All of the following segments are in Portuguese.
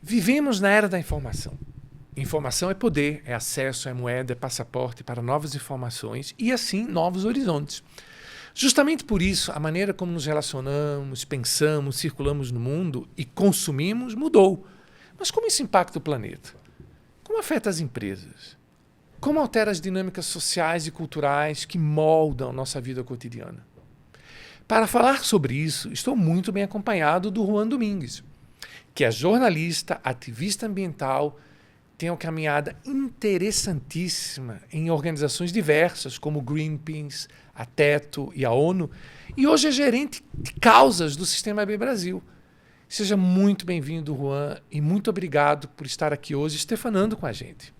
Vivemos na era da informação. Informação é poder, é acesso, é moeda, é passaporte para novas informações e, assim, novos horizontes. Justamente por isso, a maneira como nos relacionamos, pensamos, circulamos no mundo e consumimos mudou. Mas como isso impacta o planeta? Como afeta as empresas? Como altera as dinâmicas sociais e culturais que moldam nossa vida cotidiana? Para falar sobre isso, estou muito bem acompanhado do Juan Domingues, que é jornalista, ativista ambiental, tem uma caminhada interessantíssima em organizações diversas, como o Greenpeace, a Teto e a ONU, e hoje é gerente de causas do Sistema B Brasil. Seja muito bem-vindo, Juan, e muito obrigado por estar aqui hoje estefanando com a gente.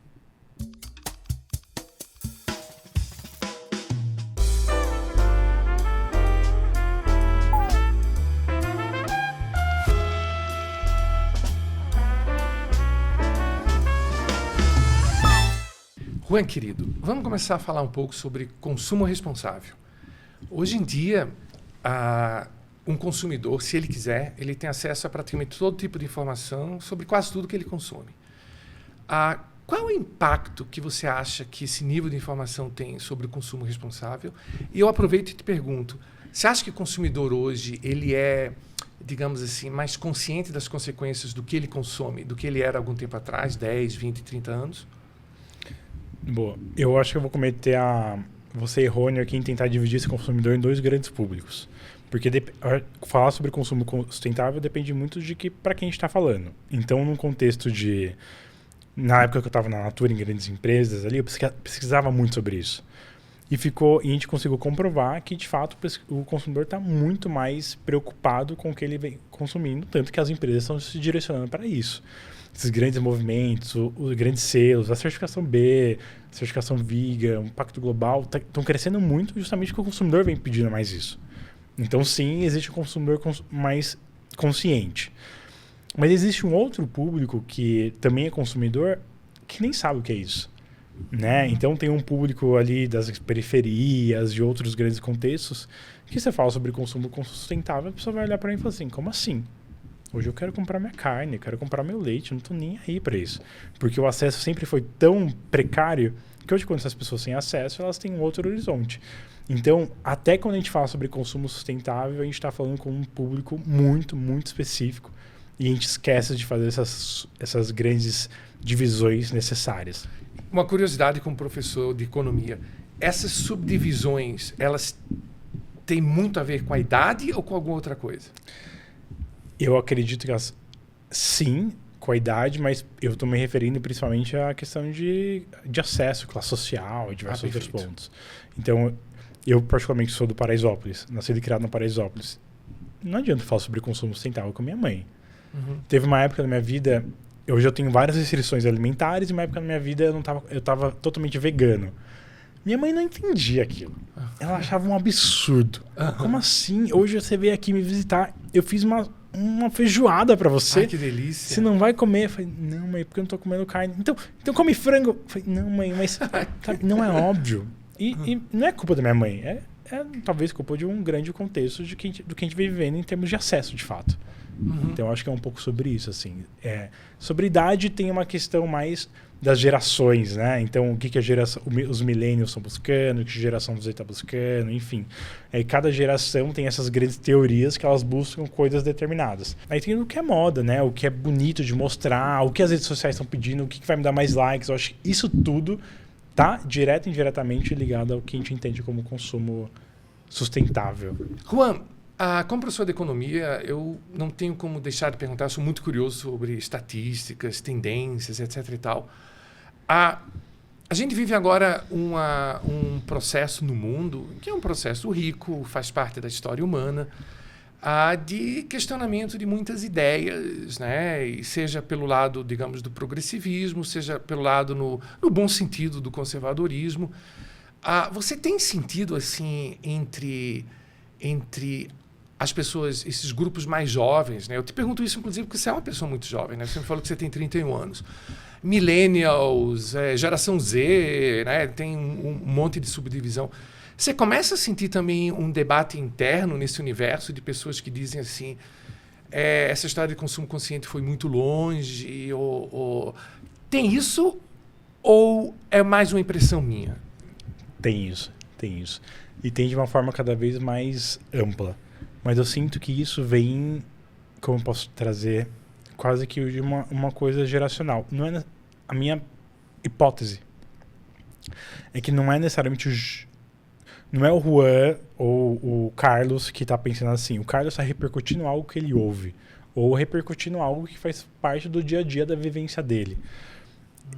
Juan, querido, vamos começar a falar um pouco sobre consumo responsável. Hoje em dia, um consumidor, se ele quiser, ele tem acesso a praticamente todo tipo de informação sobre quase tudo que ele consome. Qual é o impacto que você acha que esse nível de informação tem sobre o consumo responsável? E eu aproveito e te pergunto, você acha que o consumidor hoje ele é, digamos assim, mais consciente das consequências do que ele consome do que ele era algum tempo atrás, 10, 20, 30 anos? Boa. Eu acho que eu vou ser errôneo aqui em tentar dividir esse consumidor em dois grandes públicos. Porque falar sobre consumo sustentável depende muito de para quem a gente está falando. Então, num contexto de... Na época que eu estava na Natura, em grandes empresas, ali eu pesquisava muito sobre isso. E a gente conseguiu comprovar que, de fato, o consumidor está muito mais preocupado com o que ele vem consumindo, tanto que as empresas estão se direcionando para isso. Esses grandes movimentos, os grandes selos, a certificação B, a certificação Viga, o Pacto Global, estão crescendo muito justamente porque o consumidor vem pedindo mais isso. Então, sim, existe um consumidor mais consciente. Mas existe um outro público que também é consumidor que nem sabe o que é isso. Né? Então, tem um público ali das periferias, de outros grandes contextos, que você fala sobre consumo sustentável, a pessoa vai olhar para mim e falar assim, como assim? Hoje eu quero comprar minha carne, eu quero comprar meu leite, eu não estou nem aí para isso. Porque o acesso sempre foi tão precário que hoje, quando essas pessoas têm acesso, elas têm um outro horizonte. Então, até quando a gente fala sobre consumo sustentável, a gente está falando com um público muito, muito específico e a gente esquece de fazer essas grandes divisões necessárias. Uma curiosidade como professor de economia, essas subdivisões, elas têm muito a ver com a idade ou com alguma outra coisa? Eu acredito que sim, com a idade, mas eu estou me referindo principalmente à questão de acesso, classe social e diversos outros pontos. Então, eu particularmente sou do Paraisópolis, nascido e criado no Paraisópolis. Não adianta falar sobre consumo sustentável com a minha mãe. Uhum. Teve uma época da minha vida, hoje eu tenho várias restrições alimentares, e uma época da minha vida eu estava totalmente vegano. Minha mãe não entendia aquilo. Ela achava um absurdo. Como assim? Hoje você veio aqui me visitar, eu fiz uma feijoada pra você. Ai, que delícia. Você não vai comer? Eu falei, não, mãe, porque eu não tô comendo carne. Então come frango. Eu falei, não, mãe, mas sabe, não é óbvio. E não é culpa da minha mãe. É talvez culpa de um grande contexto do que a gente vem vivendo em termos de acesso, de fato. Uhum. Então, eu acho que é um pouco sobre isso, assim. Sobre idade tem uma questão mais das gerações, né? Então, o que os millennials estão buscando, o que a geração Z está buscando, enfim. Cada geração tem essas grandes teorias que elas buscam coisas determinadas. Aí tem o que é moda, né? O que é bonito de mostrar, o que as redes sociais estão pedindo, o que vai me dar mais likes. Eu acho que isso tudo está direto e indiretamente ligado ao que a gente entende como consumo sustentável. Juan, como professor de economia, eu não tenho como deixar de perguntar, eu sou muito curioso sobre estatísticas, tendências, etc. e tal. A gente vive agora um processo no mundo, que é um processo rico, faz parte da história humana, de questionamento de muitas ideias, né? E seja pelo lado, digamos, do progressivismo, seja pelo lado, no bom sentido, do conservadorismo. Você tem sentido, assim, entre as pessoas, esses grupos mais jovens, né? Eu te pergunto isso, inclusive, porque você é uma pessoa muito jovem, né? Você me falou que você tem 31 anos. Millennials, geração Z, né? Tem um monte de subdivisão. Você começa a sentir também um debate interno nesse universo de pessoas que dizem assim, essa história de consumo consciente foi muito longe? Tem isso ou é mais uma impressão minha? Tem isso. E tem de uma forma cada vez mais ampla. Mas eu sinto que isso vem, como eu posso trazer, quase que de uma coisa geracional. Não é a minha hipótese. É que não é necessariamente não é o Juan ou o Carlos que está pensando assim. O Carlos está repercutindo algo que ele ouve. Ou repercutindo algo que faz parte do dia a dia da vivência dele.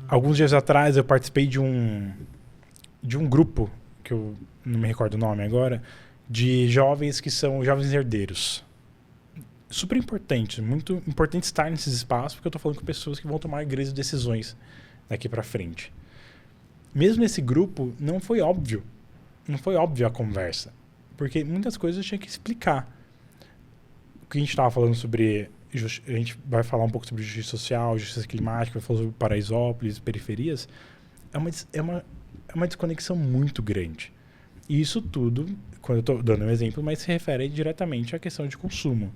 Alguns dias atrás eu participei de um grupo, que eu não me recordo o nome agora, de jovens que são jovens herdeiros. Super importante, muito importante estar nesses espaços, porque eu estou falando com pessoas que vão tomar grandes decisões daqui para frente. Mesmo nesse grupo, não foi óbvio a conversa, porque muitas coisas eu tinha que explicar. O que a gente estava falando sobre, a gente vai falar um pouco sobre justiça social, justiça climática, vai falar sobre Paraisópolis, periferias, é uma desconexão muito grande. E isso tudo, quando eu estou dando um exemplo, mas se refere diretamente à questão de consumo.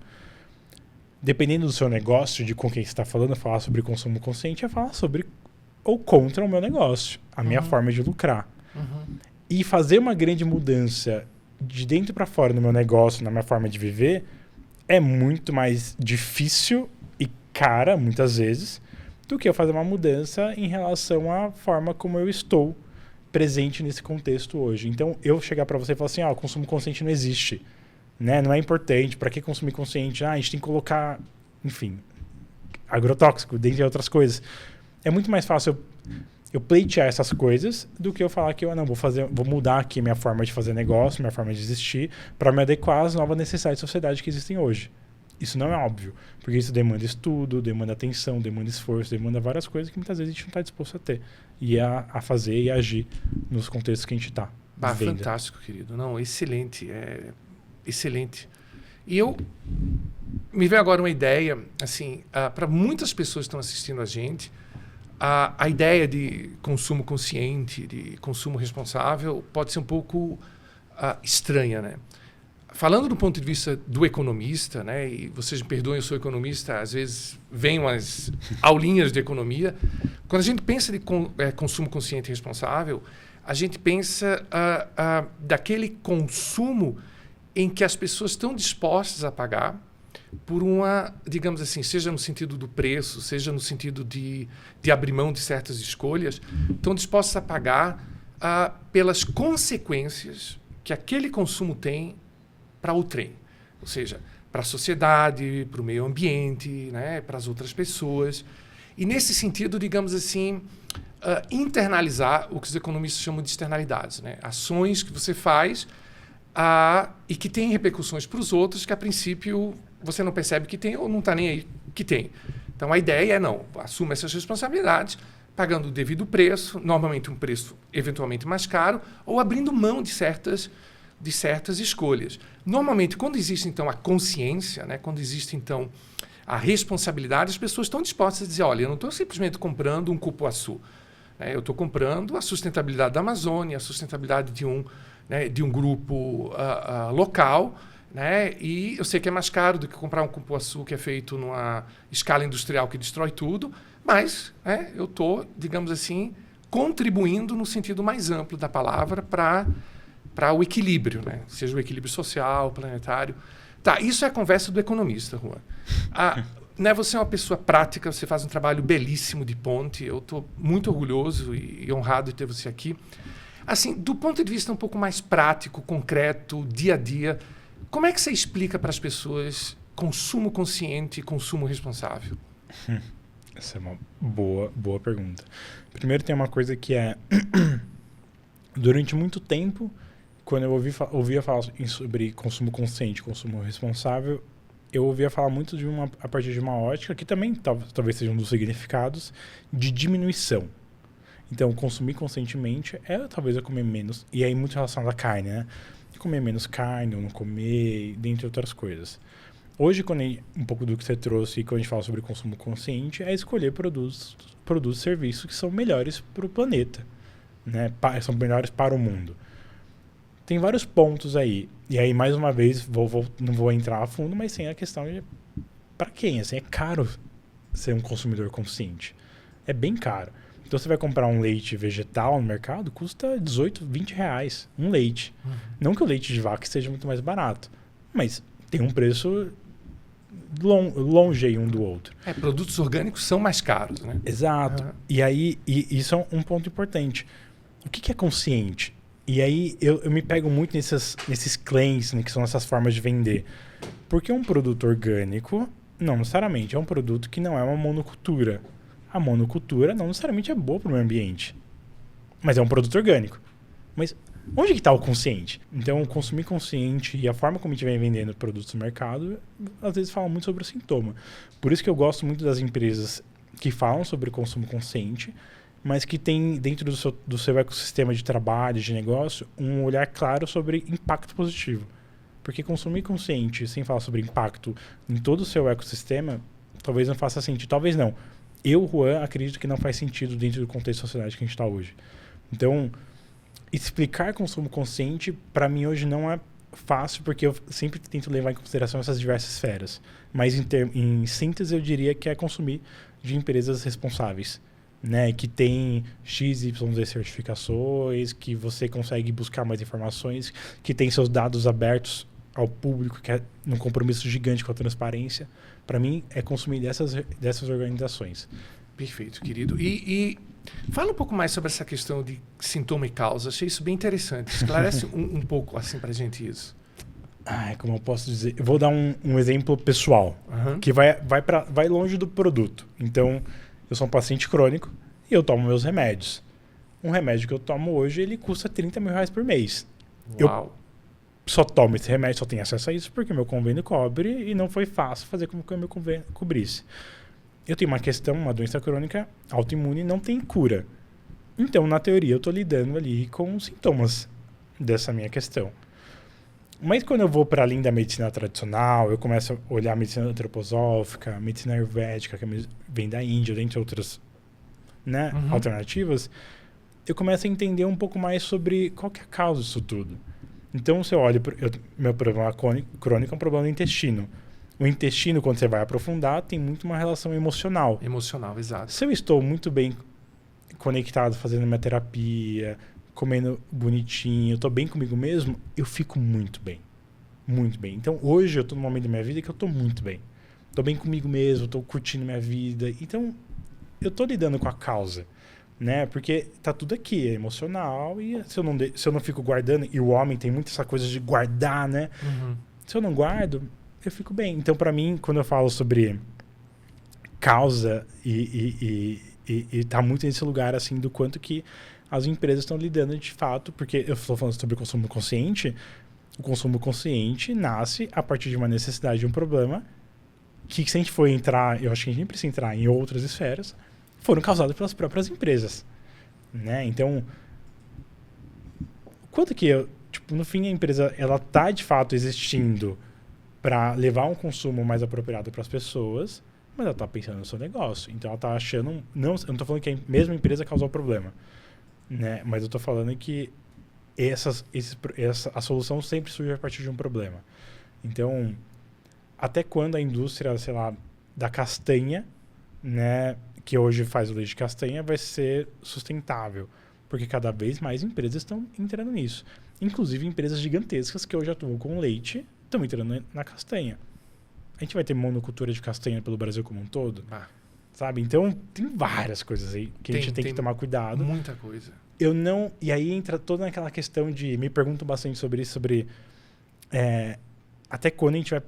Dependendo do seu negócio, de com quem você está falando, falar sobre consumo consciente é falar sobre ou contra o meu negócio, a minha forma de lucrar. E fazer uma grande mudança de dentro para fora no meu negócio, na minha forma de viver, é muito mais difícil e cara, muitas vezes, do que eu fazer uma mudança em relação à forma como eu estou presente nesse contexto hoje. Então, eu chegar para você e falar assim, o consumo consciente não existe, né? Não é importante, para que consumir consciente? A gente tem que colocar, enfim, agrotóxico, dentre outras coisas. É muito mais fácil eu pleitear essas coisas do que eu falar que eu vou mudar aqui minha forma de fazer negócio, minha forma de existir, para me adequar às novas necessidades da sociedade que existem hoje. Isso não é óbvio, porque isso demanda estudo, demanda atenção, demanda esforço, demanda várias coisas que muitas vezes a gente não está disposto a ter e a fazer e a agir nos contextos que a gente está. Fantástico, querido. Não, excelente. Excelente. E me veio agora uma ideia, assim, para muitas pessoas que estão assistindo a gente, a ideia de consumo consciente, de consumo responsável, pode ser um pouco estranha, né? Falando do ponto de vista do economista, né, e vocês me perdoem, eu sou economista, às vezes vem umas aulinhas de economia. Quando a gente pensa de consumo consciente e responsável, a gente pensa daquele consumo em que as pessoas estão dispostas a pagar por uma, digamos assim, seja no sentido do preço, seja no sentido de abrir mão de certas escolhas, estão dispostas a pagar pelas consequências que aquele consumo tem para o trem, ou seja, para a sociedade, para o meio ambiente, né, para as outras pessoas. E nesse sentido, digamos assim, internalizar o que os economistas chamam de externalidades, né? Ações que você faz e que têm repercussões para os outros que, a princípio, você não percebe que tem ou não está nem aí que tem. Então, a ideia é, assuma essas responsabilidades, pagando o devido preço, normalmente um preço eventualmente mais caro, ou abrindo mão de certas escolhas. Normalmente, quando existe, então, a consciência, né, quando existe, então, a responsabilidade, as pessoas estão dispostas a dizer, olha, eu não estou simplesmente comprando um cupuaçu, né, eu estou comprando a sustentabilidade da Amazônia, a sustentabilidade de um grupo local, né, e eu sei que é mais caro do que comprar um cupuaçu que é feito numa escala industrial que destrói tudo, mas eu estou, digamos assim, contribuindo no sentido mais amplo da palavra para o equilíbrio, né? Seja o equilíbrio social, planetário. Tá, isso é a conversa do economista, Juan. Né, você é uma pessoa prática, você faz um trabalho belíssimo de ponte, eu estou muito orgulhoso e honrado de ter você aqui. Assim, do ponto de vista um pouco mais prático, concreto, dia a dia, como é que você explica para as pessoas consumo consciente e consumo responsável? Essa é uma boa pergunta. Primeiro tem uma coisa que é... Durante muito tempo, quando eu ouvia falar sobre consumo consciente, consumo responsável, eu ouvia falar muito a partir de uma ótica, que também talvez seja um dos significados, de diminuição. Então, consumir conscientemente talvez eu comer menos, e aí muito relacionado à carne, né? Comer menos carne, ou não comer, dentre outras coisas. Hoje, um pouco do que você trouxe, quando a gente fala sobre consumo consciente, é escolher produtos e serviços que são melhores para o planeta, né? São melhores para o mundo. Tem vários pontos aí. E aí, mais uma vez, não vou entrar a fundo, mas sem a questão de para quem? Assim, é caro ser um consumidor consciente. É bem caro. Então você vai comprar um leite vegetal no mercado, custa 18, 20 reais. Um leite. Não que o leite de vaca seja muito mais barato, mas tem um preço longe aí um do outro. Produtos orgânicos são mais caros, né? Exato. E aí, isso é um ponto importante. O que é consciente? E aí eu me pego muito nesses claims, né, que são essas formas de vender. Porque um produto orgânico, não necessariamente, é um produto que não é uma monocultura. A monocultura não necessariamente é boa para o meio ambiente. Mas é um produto orgânico. Mas onde que está o consciente? Então, consumir consciente e a forma como a gente vem vendendo produtos no mercado, às vezes fala muito sobre o sintoma. Por isso que eu gosto muito das empresas que falam sobre consumo consciente, mas que tem dentro do seu ecossistema de trabalho, de negócio, um olhar claro sobre impacto positivo. Porque consumir consciente sem falar sobre impacto em todo o seu ecossistema, talvez não faça sentido. Talvez não. Eu, Juan, acredito que não faz sentido dentro do contexto da sociedade que a gente está hoje. Então, explicar consumo consciente, para mim, hoje não é fácil, porque eu sempre tento levar em consideração essas diversas esferas. Mas, em síntese, eu diria que é consumir de empresas responsáveis, né? Que tem XYZ certificações, que você consegue buscar mais informações, que tem seus dados abertos ao público, que é um compromisso gigante com a transparência. Para mim, é consumir dessas organizações. Perfeito, querido. E fala um pouco mais sobre essa questão de sintoma e causa. Achei isso bem interessante. Esclarece um pouco assim para a gente isso. Como eu posso dizer? Eu vou dar um exemplo pessoal, que vai longe do produto. Então, eu sou um paciente crônico e eu tomo meus remédios. Um remédio que eu tomo hoje, ele custa 30 mil reais por mês. Uau! Eu só tomo esse remédio, só tenho acesso a isso porque meu convênio cobre e não foi fácil fazer com que o meu convênio cobrisse. Eu tenho uma doença crônica autoimune, não tem cura. Então, na teoria, eu estou lidando ali com os sintomas dessa minha questão. Mas quando eu vou para além da medicina tradicional, eu começo a olhar a medicina antroposófica, a medicina ayurvédica, que vem da Índia, dentre outras, né, alternativas, eu começo a entender um pouco mais sobre qual que é a causa disso tudo. Então, se eu olho, meu problema crônico é um problema do intestino. O intestino, quando você vai aprofundar, tem muito uma relação emocional. Emocional, exato. Se eu estou muito bem conectado, fazendo minha terapia, comendo bonitinho, eu estou bem comigo mesmo, eu fico muito bem. Muito bem. Então, hoje eu estou num momento da minha vida que eu estou muito bem. Estou bem comigo mesmo, estou curtindo minha vida. Então, eu estou lidando com a causa. Né? Porque tá tudo aqui, é emocional, e se eu não fico guardando, e o homem tem muito essa coisa de guardar, né? Se eu não guardo, eu fico bem. Então, para mim, quando eu falo sobre causa e tá muito nesse lugar, assim, do quanto que as empresas estão lidando de fato, porque eu estou falando sobre o consumo consciente nasce a partir de uma necessidade, de um problema, que se a gente for entrar, eu acho que a gente nem precisa entrar em outras esferas, foram causadas pelas próprias empresas, né? Então, quanto que no fim a empresa ela tá de fato existindo para levar um consumo mais apropriado para as pessoas, mas ela tá pensando no seu negócio. Então ela tá achando, eu não tô falando que a mesma empresa causou o problema, né? Mas eu tô falando que a solução sempre surge a partir de um problema. Então, até quando a indústria, sei lá, da castanha, né, que hoje faz o leite de castanha, vai ser sustentável, porque cada vez mais empresas estão entrando nisso. Inclusive empresas gigantescas que hoje atuam com leite estão entrando na castanha. A gente vai ter monocultura de castanha pelo Brasil como um todo, sabe? Então tem várias coisas aí que a gente tem que tomar cuidado. Muita coisa. E aí entra toda aquela questão de, me pergunto bastante sobre isso, até quando a gente vai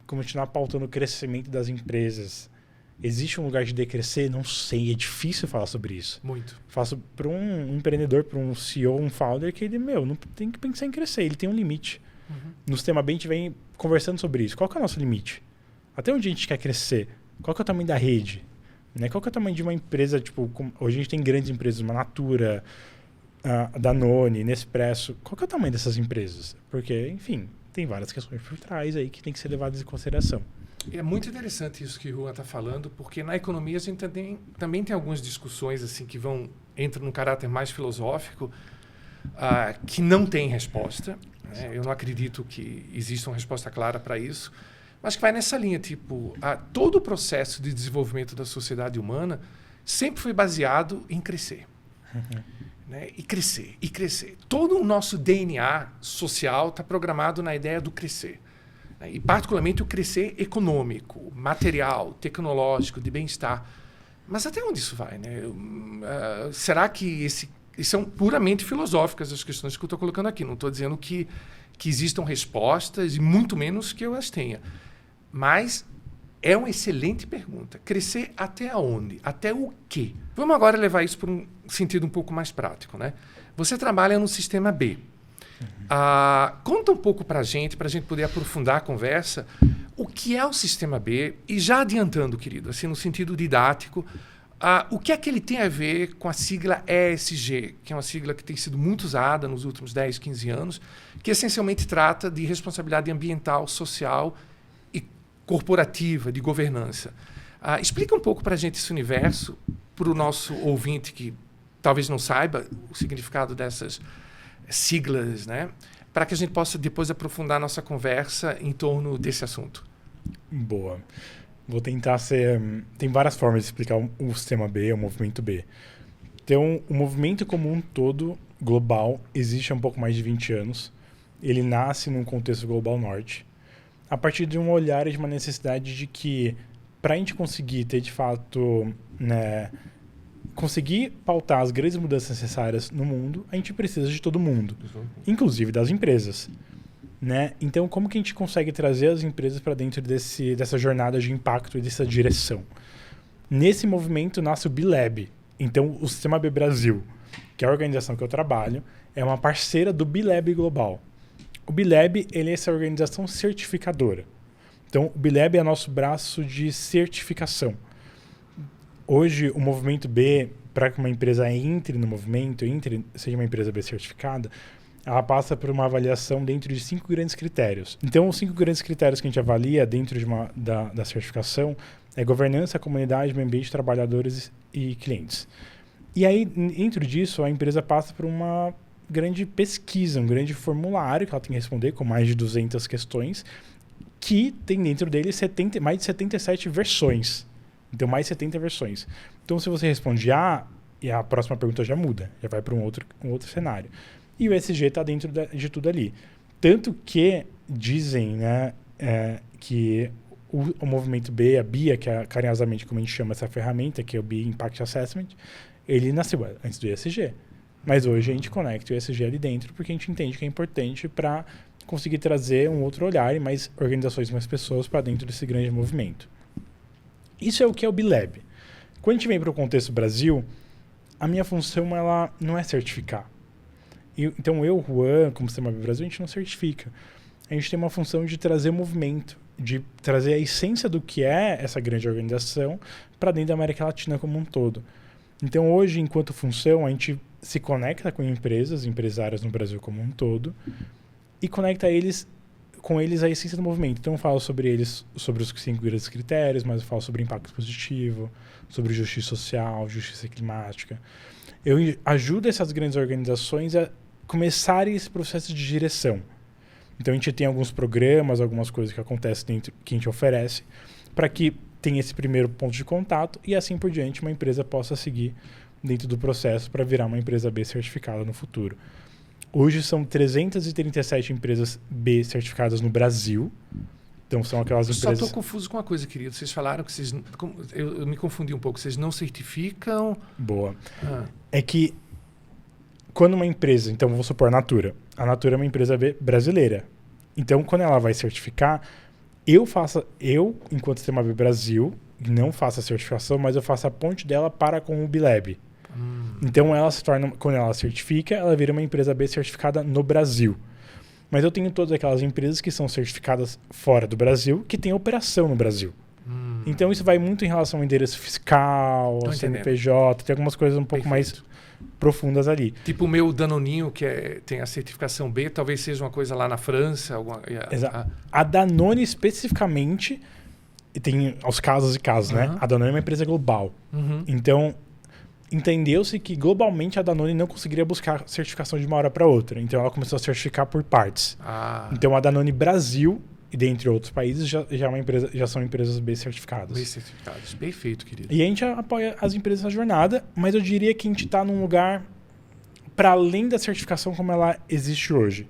continuar pautando o crescimento das empresas. Existe um lugar de decrescer? Não sei, é difícil falar sobre isso. Muito. Faço para um empreendedor, para um CEO, um founder, que ele, não tem que pensar em crescer, ele tem um limite. No Sistema B a gente vem conversando sobre isso. Qual que é o nosso limite? Até onde a gente quer crescer? Qual que é o tamanho da rede? Né? Qual que é o tamanho de uma empresa, hoje a gente tem grandes empresas, uma Natura, a Danone, Nespresso. Qual que é o tamanho dessas empresas? Porque, enfim, tem várias questões por trás aí que tem que ser levadas em consideração. É muito interessante isso que o Juan está falando, porque na economia a gente também tem algumas discussões assim que entram num caráter mais filosófico, que não tem resposta. Né? Eu não acredito que exista uma resposta clara para isso, mas que vai nessa linha, tipo, todo o processo de desenvolvimento da sociedade humana sempre foi baseado em crescer. Né? E crescer, e crescer. Todo o nosso DNA social está programado na ideia do crescer. Né? E particularmente o crescer econômico, material, tecnológico, de bem-estar. Mas até onde isso vai? Né? Será que são puramente filosóficas as questões que eu estou colocando aqui. Não estou dizendo que existam respostas, e muito menos que eu as tenha. Mas é uma excelente pergunta. Crescer até onde? Até o quê? Vamos agora levar isso para um sentido um pouco mais prático. Né? Você trabalha no sistema B. Conta um pouco para a gente poder aprofundar a conversa, o que é o sistema B, e já adiantando, querido, assim, no sentido didático, o que é que ele tem a ver com a sigla ESG, que é uma sigla que tem sido muito usada nos últimos 10, 15 anos, que essencialmente trata de responsabilidade ambiental, social e corporativa, de governança. Explica um pouco para a gente esse universo, para o nosso ouvinte que talvez não saiba o significado dessas siglas, né? Para que a gente possa depois aprofundar a nossa conversa em torno desse assunto. Boa. Vou tentar ser... Tem várias formas de explicar o sistema B, o movimento B. Então, o movimento como um todo, global, existe há um pouco mais de 20 anos. Ele nasce num contexto global norte, a partir de um olhar e de uma necessidade de que, para a gente conseguir ter, de fato, né, conseguir pautar as grandes mudanças necessárias no mundo, a gente precisa de todo mundo, inclusive das empresas. Né? Então, como que a gente consegue trazer as empresas para dentro dessa jornada de impacto e dessa direção? Nesse movimento nasce o B-Lab. Então, o Sistema B Brasil, que é a organização que eu trabalho, é uma parceira do B-Lab Global. O B-Lab ele é essa organização certificadora. Então, o B-Lab é nosso braço de certificação. Hoje, o movimento B, para que uma empresa entre no movimento, seja uma empresa B certificada, ela passa por uma avaliação dentro de 5 grandes critérios. Então, os 5 grandes critérios que a gente avalia dentro da certificação é governança, comunidade, meio ambiente, trabalhadores e clientes. E aí, dentro disso, a empresa passa por uma grande pesquisa, um grande formulário que ela tem que responder com mais de 200 questões, que tem dentro dele mais de 77 versões. Então, mais de 70 versões. Então, se você responde A, e a próxima pergunta já muda, já vai para um outro cenário. E o ESG está dentro de tudo ali. Tanto que dizem, né, que o movimento B, a BIA, que é carinhosamente como a gente chama essa ferramenta, que é o BIA Impact Assessment, ele nasceu antes do ESG. Mas hoje a gente conecta o ESG ali dentro porque a gente entende que é importante para conseguir trazer um outro olhar e mais organizações, mais pessoas para dentro desse grande movimento. Isso é o que é o B-Lab. Quando a gente vem para o contexto Brasil, a minha função ela não é certificar. Então eu, Juan, como Sistema B Brasil, a gente não certifica. A gente tem uma função de trazer movimento, de trazer a essência do que é essa grande organização para dentro da América Latina como um todo. Então hoje, enquanto função, a gente se conecta com empresas, empresárias no Brasil como um todo, e conecta com eles a essência do movimento. Então eu falo sobre eles, sobre os 5 grandes critérios, mas eu falo sobre impacto positivo, sobre justiça social, justiça climática. Eu ajudo essas grandes organizações a começarem esse processo de direção. Então a gente tem alguns programas, algumas coisas que acontecem dentro, que a gente oferece, para que tenha esse primeiro ponto de contato e assim por diante uma empresa possa seguir dentro do processo para virar uma empresa B certificada no futuro. Hoje são 337 empresas B certificadas no Brasil. Então são aquelas empresas... Só estou confuso com uma coisa, querido. Vocês falaram que vocês... Eu me confundi um pouco. Vocês não certificam... Boa. É que quando uma empresa... Então vamos supor a Natura. A Natura é uma empresa B brasileira. Então quando ela vai certificar, eu, enquanto Sistema B Brasil, não faço a certificação, mas eu faço a ponte dela para com o B-Lab. Então ela se torna, quando ela certifica, ela vira uma empresa B certificada no Brasil. Mas eu tenho todas aquelas empresas que são certificadas fora do Brasil, que têm operação no Brasil. Então isso vai muito em relação ao endereço fiscal, ao CNPJ, tem algumas coisas um pouco mais profundas ali. Tipo o meu Danoninho, que tem a certificação B, talvez seja uma coisa lá na França. Exato. A Danone especificamente, tem aos casos e casos, né? A Danone é uma empresa global. Então... entendeu-se que globalmente a Danone não conseguiria buscar certificação de uma hora para outra. Então ela começou a certificar por partes. Então a Danone Brasil e dentre outros países já são empresas B certificadas. B certificadas. Perfeito, querido. E a gente apoia as empresas nessa jornada, mas eu diria que a gente está num lugar para além da certificação como ela existe hoje.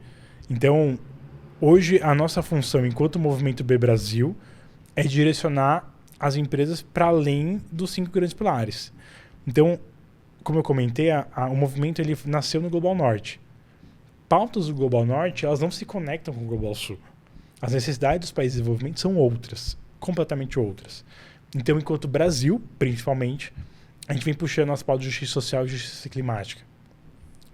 Então, hoje a nossa função enquanto Movimento B Brasil é direcionar as empresas para além dos 5 grandes pilares. Então, como eu comentei, o movimento ele nasceu no Global Norte. Pautas do Global Norte, elas não se conectam com o Global Sul. As necessidades dos países de desenvolvimento são outras, completamente outras. Então, enquanto Brasil, principalmente, a gente vem puxando as pautas de justiça social e justiça climática.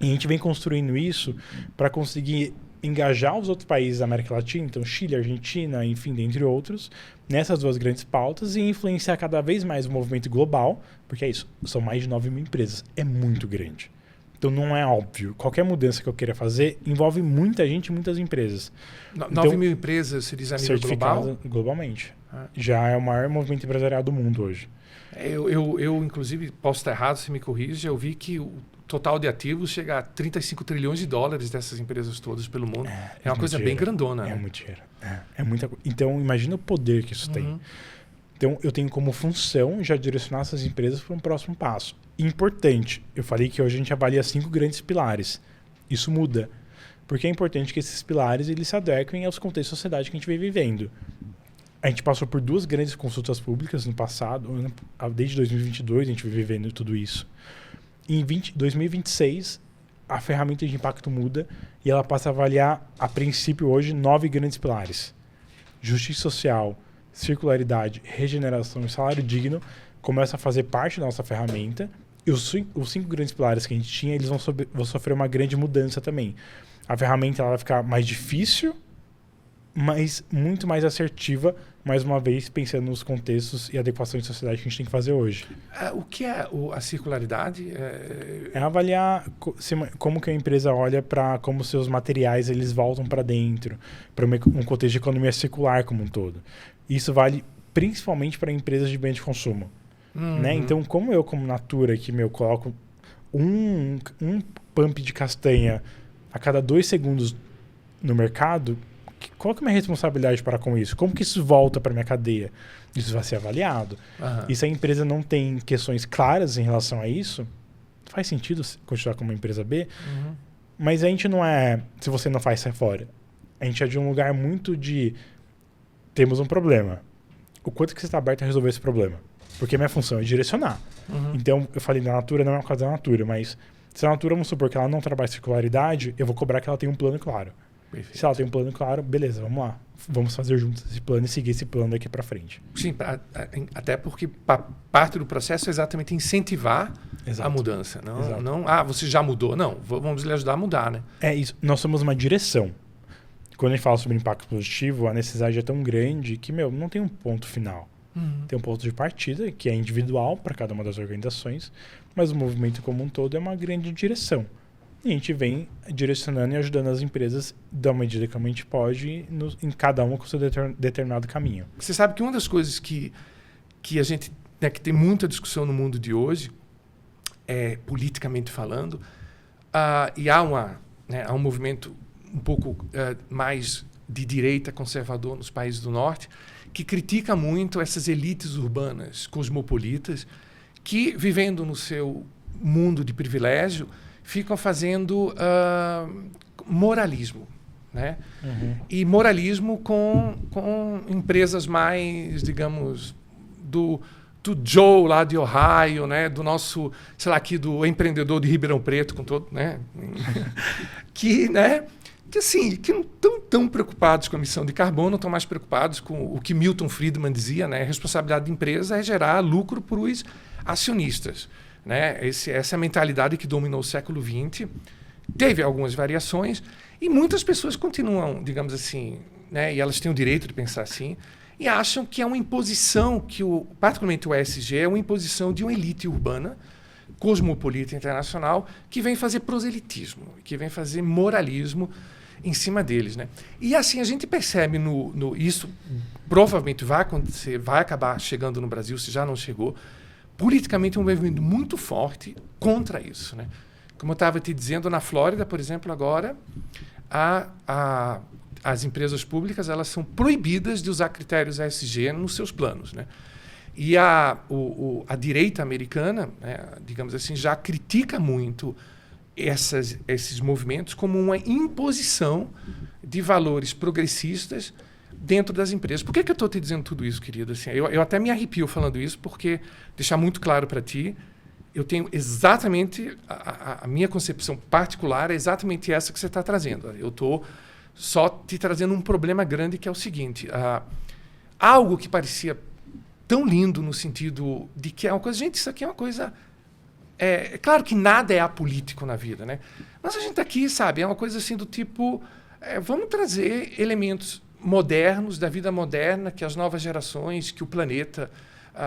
E a gente vem construindo isso para conseguir engajar os outros países da América Latina, então Chile, Argentina, enfim, dentre outros, nessas 2 grandes pautas e influenciar cada vez mais o movimento global, porque é isso, são mais de 9 mil empresas, é muito grande. Então não é óbvio, qualquer mudança que eu queira fazer envolve muita gente e muitas empresas. 9 mil empresas, se diz a nível global? Globalmente. Já é o maior movimento empresarial do mundo hoje. Eu, inclusive, posso estar errado, se me corrige, eu vi que o total de ativos chega a 35 trilhões de dólares dessas empresas todas pelo mundo. É uma coisa bem grandona. É muito dinheiro. É muita coisa. Então, imagina o poder que isso tem. Então, eu tenho como função já direcionar essas empresas para um próximo passo. Importante, eu falei que hoje a gente avalia 5 grandes pilares. Isso muda. Porque é importante que esses pilares eles se adequem aos contextos da sociedade que a gente vem vivendo. A gente passou por 2 grandes consultas públicas no passado. Desde 2022 a gente vem vivendo tudo isso. Em 2026, a ferramenta de impacto muda e ela passa a avaliar, a princípio hoje, 9 grandes pilares. Justiça social, circularidade, regeneração e salário digno começam a fazer parte da nossa ferramenta. E os 5 grandes pilares que a gente tinha, eles vão sofrer uma grande mudança também. A ferramenta ela vai ficar mais difícil, mas muito mais assertiva, mais uma vez, pensando nos contextos e adequações de sociedade que a gente tem que fazer hoje. O que é a circularidade? É avaliar como que a empresa olha para como seus materiais eles voltam para dentro, para um contexto de economia circular como um todo. Isso vale principalmente para empresas de bens de consumo. Né? Então, como Natura, que coloco um pump de castanha a cada 2 segundos no mercado, qual que é a minha responsabilidade para com isso? Como que isso volta para a minha cadeia? Isso vai ser avaliado. E se a empresa não tem questões claras em relação a isso, faz sentido continuar como uma empresa B, mas a gente não é, se você não faz, sai fora. A gente é de um lugar muito de temos um problema. O quanto que você está aberto a resolver esse problema? Porque a minha função é direcionar. Então, eu falei da Natura, não é uma coisa da Natura, mas se a Natura, vamos supor que ela não trabalha circularidade, eu vou cobrar que ela tenha um plano claro. Perfeito. Se ela tem um plano claro, beleza, vamos lá. Vamos fazer juntos esse plano e seguir esse plano daqui para frente. Sim, até porque parte do processo é exatamente incentivar a mudança. Não, você já mudou. Não, vamos lhe ajudar a mudar, né? É isso. Nós somos uma direção. Quando a gente fala sobre impacto positivo, a necessidade é tão grande que, não tem um ponto final. Tem um ponto de partida, que é individual para cada uma das organizações, mas o movimento como um todo é uma grande direção. E a gente vem direcionando e ajudando as empresas da medida que a gente pode, em cada uma com o seu determinado caminho. Você sabe que uma das coisas que a gente, que tem muita discussão no mundo de hoje, politicamente falando, e há um movimento um pouco mais de direita conservador nos países do norte, que critica muito essas elites urbanas cosmopolitas que, vivendo no seu mundo de privilégio, ficam fazendo moralismo, né? E moralismo com empresas mais, digamos, do Joe lá de Ohio, né? Do nosso, sei lá, aqui do empreendedor de Ribeirão Preto, com todo, né? que não estão tão preocupados com a emissão de carbono, estão mais preocupados com o que Milton Friedman dizia, né? A responsabilidade da empresa é gerar lucro para os acionistas. Né? Essa é a mentalidade que dominou o século XX. Teve algumas variações e muitas pessoas continuam, digamos assim, né? E elas têm o direito de pensar assim, e acham que é uma imposição, particularmente o ESG, é uma imposição de uma elite urbana, cosmopolita internacional, que vem fazer proselitismo, que vem fazer moralismo em cima deles. Né? E assim, a gente percebe isso provavelmente vai acontecer, vai acabar chegando no Brasil, se já não chegou, politicamente um movimento muito forte contra isso. Né? Como eu estava te dizendo, na Flórida, por exemplo, agora, as empresas públicas elas são proibidas de usar critérios ESG nos seus planos, né? E a direita americana, né, digamos assim, já critica muito esses movimentos como uma imposição de valores progressistas dentro das empresas. Por que eu estou te dizendo tudo isso, querido? Assim, eu até me arrepio falando isso, porque, deixar muito claro para ti, eu tenho exatamente a minha concepção particular é exatamente essa que você está trazendo. Eu estou só te trazendo um problema grande, que é o seguinte: algo que parecia tão lindo no sentido de que é uma coisa... Gente, isso aqui é uma coisa... É claro que nada é apolítico na vida, né? Mas a gente está aqui, sabe, é uma coisa assim do tipo... vamos trazer elementos modernos, da vida moderna, que as novas gerações, que o planeta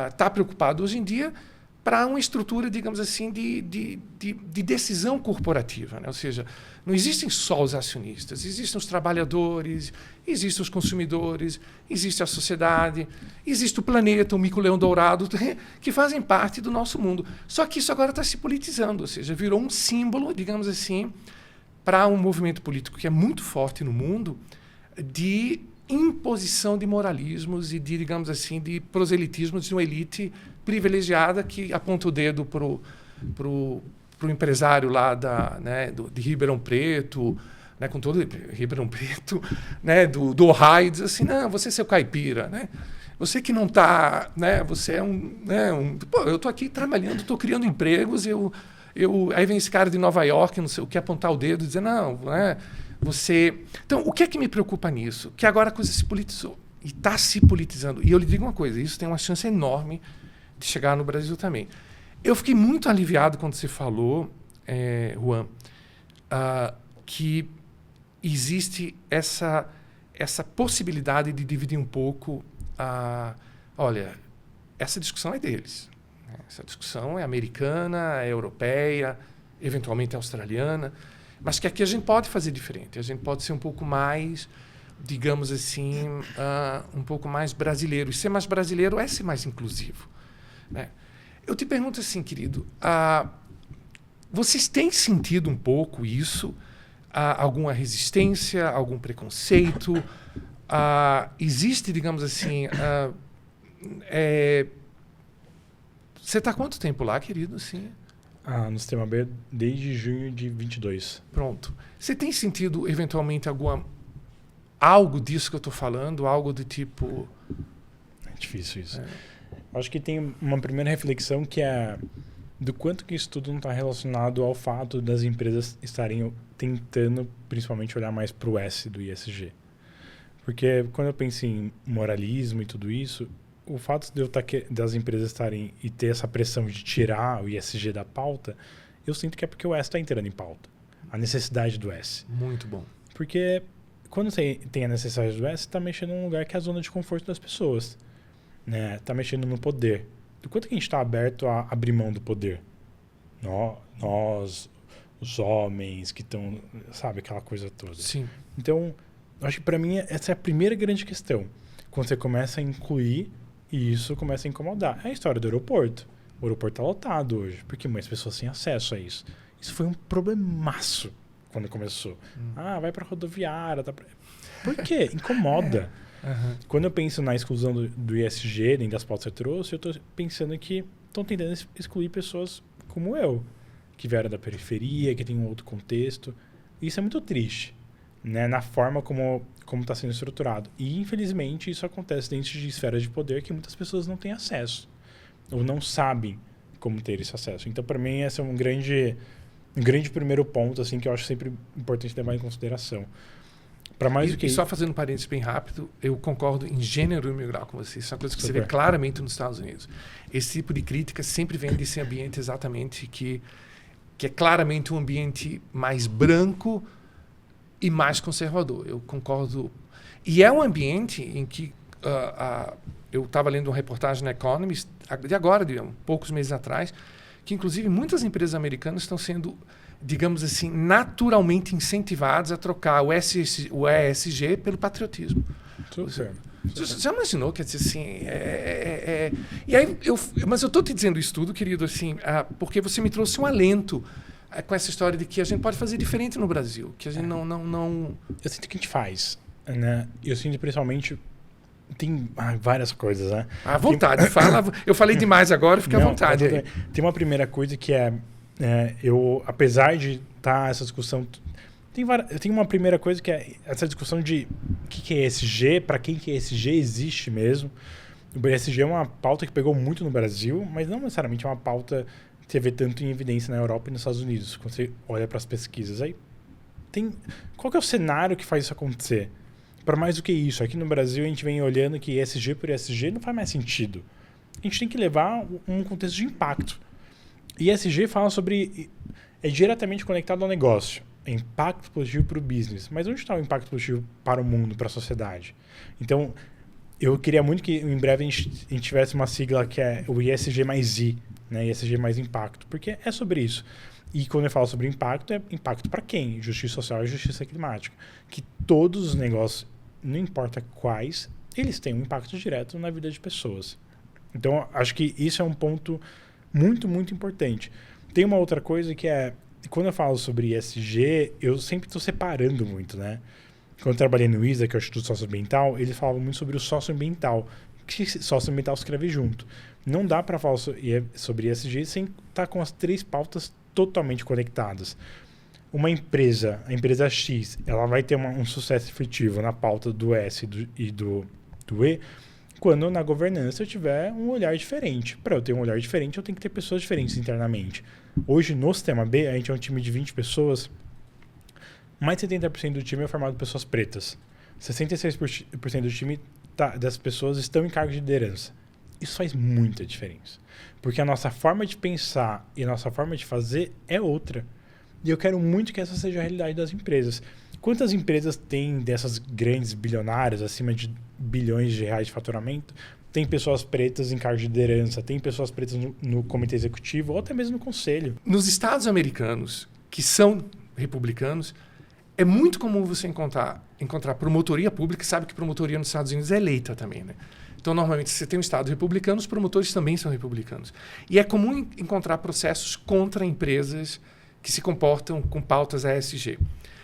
está preocupado hoje em dia, para uma estrutura, digamos assim, de decisão corporativa, né? Ou seja, não existem só os acionistas, existem os trabalhadores, existem os consumidores, existe a sociedade, existe o planeta, o mico-leão dourado, que fazem parte do nosso mundo. Só que isso agora está se politizando, ou seja, virou um símbolo, digamos assim, para um movimento político que é muito forte no mundo, de imposição de moralismos e de, digamos assim, de proselitismos de uma elite privilegiada que aponta o dedo pro empresário lá de Ribeirão Preto, né, com todo Ribeirão Preto, né, do Ohio, e diz assim: não, você é seu caipira, né? Você que não está, né, você é pô, eu estou aqui trabalhando, estou criando empregos, aí vem esse cara de Nova York, não sei o que, apontar o dedo e dizer: não, né, você... Então, o que é que me preocupa nisso? Que agora a coisa se politizou. E está se politizando. E eu lhe digo uma coisa, isso tem uma chance enorme de chegar no Brasil também. Eu fiquei muito aliviado quando você falou, Juan, que existe essa possibilidade de dividir um pouco. Olha, essa discussão é deles. Essa discussão é americana, é europeia, eventualmente australiana, mas que aqui a gente pode fazer diferente. A gente pode ser um pouco mais, digamos assim, um pouco mais brasileiro. E ser mais brasileiro é ser mais inclusivo, né? Eu te pergunto assim, querido, vocês têm sentido um pouco isso? Alguma resistência, algum preconceito? Existe, digamos assim... Você está há quanto tempo lá, querido? Assim? No Sistema B desde junho de 22. Pronto. Você tem sentido, eventualmente, algo disso que eu estou falando? Algo do tipo... É difícil isso. Acho que tem uma primeira reflexão que é do quanto que isso tudo não está relacionado ao fato das empresas estarem tentando, principalmente, olhar mais para o S do ISG. Porque quando eu penso em moralismo e tudo isso, o fato de das empresas estarem e ter essa pressão de tirar o ISG da pauta, eu sinto que é porque o S está entrando em pauta. A necessidade do S. Muito bom. Porque quando você tem a necessidade do S, está mexendo num lugar que é a zona de conforto das pessoas. Né? Tá mexendo no poder. Do quanto que a gente está aberto a abrir mão do poder? Nós, os homens que estão, sabe, aquela coisa toda. Sim. Então, eu acho que para mim essa é a primeira grande questão. Quando você começa a incluir e isso começa a incomodar. É a história do aeroporto. O aeroporto está lotado hoje, porque muitas pessoas têm acesso a isso. Isso foi um problemaço quando começou. Vai para rodoviária. Por quê? Incomoda. Uhum. Quando eu penso na exclusão do ISG, nem das pautas que você trouxe, eu estou pensando que estão tentando excluir pessoas como eu, que vieram da periferia, que tem um outro contexto. Isso é muito triste, né? Na forma como está sendo estruturado. E, infelizmente, isso acontece dentro de esferas de poder que muitas pessoas não têm acesso, ou não sabem como ter esse acesso. Então, para mim, esse é um grande primeiro ponto assim, que eu acho sempre importante levar em consideração. E só fazendo um parênteses bem rápido, eu concordo em gênero e mil grau com você. Isso é uma coisa que você vê claramente nos Estados Unidos. Esse tipo de crítica sempre vem desse ambiente exatamente que é claramente um ambiente mais branco e mais conservador. Eu concordo. E é um ambiente em que eu estava lendo uma reportagem na Economist, de agora, de poucos meses atrás, que inclusive muitas empresas americanas estão sendo, digamos assim, naturalmente incentivados a trocar o ESG pelo patriotismo. Você já imaginou? Quer dizer, assim... E aí mas eu estou te dizendo isso tudo, querido, assim, porque você me trouxe um alento com essa história de que a gente pode fazer diferente no Brasil. Que a gente não... Eu sinto que a gente faz. né? Eu sinto principalmente... Tem várias coisas, né? À vontade, fala. Eu falei demais agora, fica à vontade. Aí. Tem uma primeira coisa que eu, apesar de estar essa discussão... Tem uma primeira coisa que é essa discussão de o que é ESG, para quem que ESG existe mesmo. O ESG é uma pauta que pegou muito no Brasil, mas não necessariamente é uma pauta que você vê tanto em evidência na Europa e nos Estados Unidos, quando você olha para as pesquisas. Aí qual que é o cenário que faz isso acontecer? Para mais do que isso, aqui no Brasil a gente vem olhando que ESG por ESG não faz mais sentido. A gente tem que levar um contexto de impacto. E ESG fala sobre... é diretamente conectado ao negócio. É impacto positivo para o business. Mas onde está o impacto positivo para o mundo, para a sociedade? Então, eu queria muito que em breve a gente tivesse uma sigla que é o ESG mais I, né? ESG mais impacto, porque é sobre isso. E quando eu falo sobre impacto, é impacto para quem? Justiça social e justiça climática. Que todos os negócios, não importa quais, eles têm um impacto direto na vida de pessoas. Então, acho que isso é um ponto muito, muito importante. Tem uma outra coisa que é, quando eu falo sobre ESG, eu sempre estou separando muito, né? Quando eu trabalhei no ISA, que é o Instituto Socioambiental, eles falavam muito sobre o socioambiental, que socioambiental escreve junto. Não dá para falar sobre ESG sem estar com as 3 pautas totalmente conectadas. Uma empresa, a empresa X, ela vai ter um sucesso efetivo na pauta do S e do E, quando na governança eu tiver um olhar diferente. Para eu ter um olhar diferente, eu tenho que ter pessoas diferentes internamente. Hoje, no Sistema B, a gente é um time de 20 pessoas, mais de 70% do time é formado por pessoas pretas. 66% do time das pessoas estão em cargos de liderança. Isso faz muita diferença. Porque a nossa forma de pensar e a nossa forma de fazer é outra. E eu quero muito que essa seja a realidade das empresas. Quantas empresas tem dessas grandes bilionárias, acima de bilhões de reais de faturamento, tem pessoas pretas em cargos de liderança, tem pessoas pretas no comitê executivo ou até mesmo no conselho? Nos Estados americanos, que são republicanos, é muito comum você encontrar promotoria pública, e sabe que promotoria nos Estados Unidos é eleita também, né? Então, normalmente, se você tem um estado republicano, os promotores também são republicanos. E é comum encontrar processos contra empresas que se comportam com pautas ESG.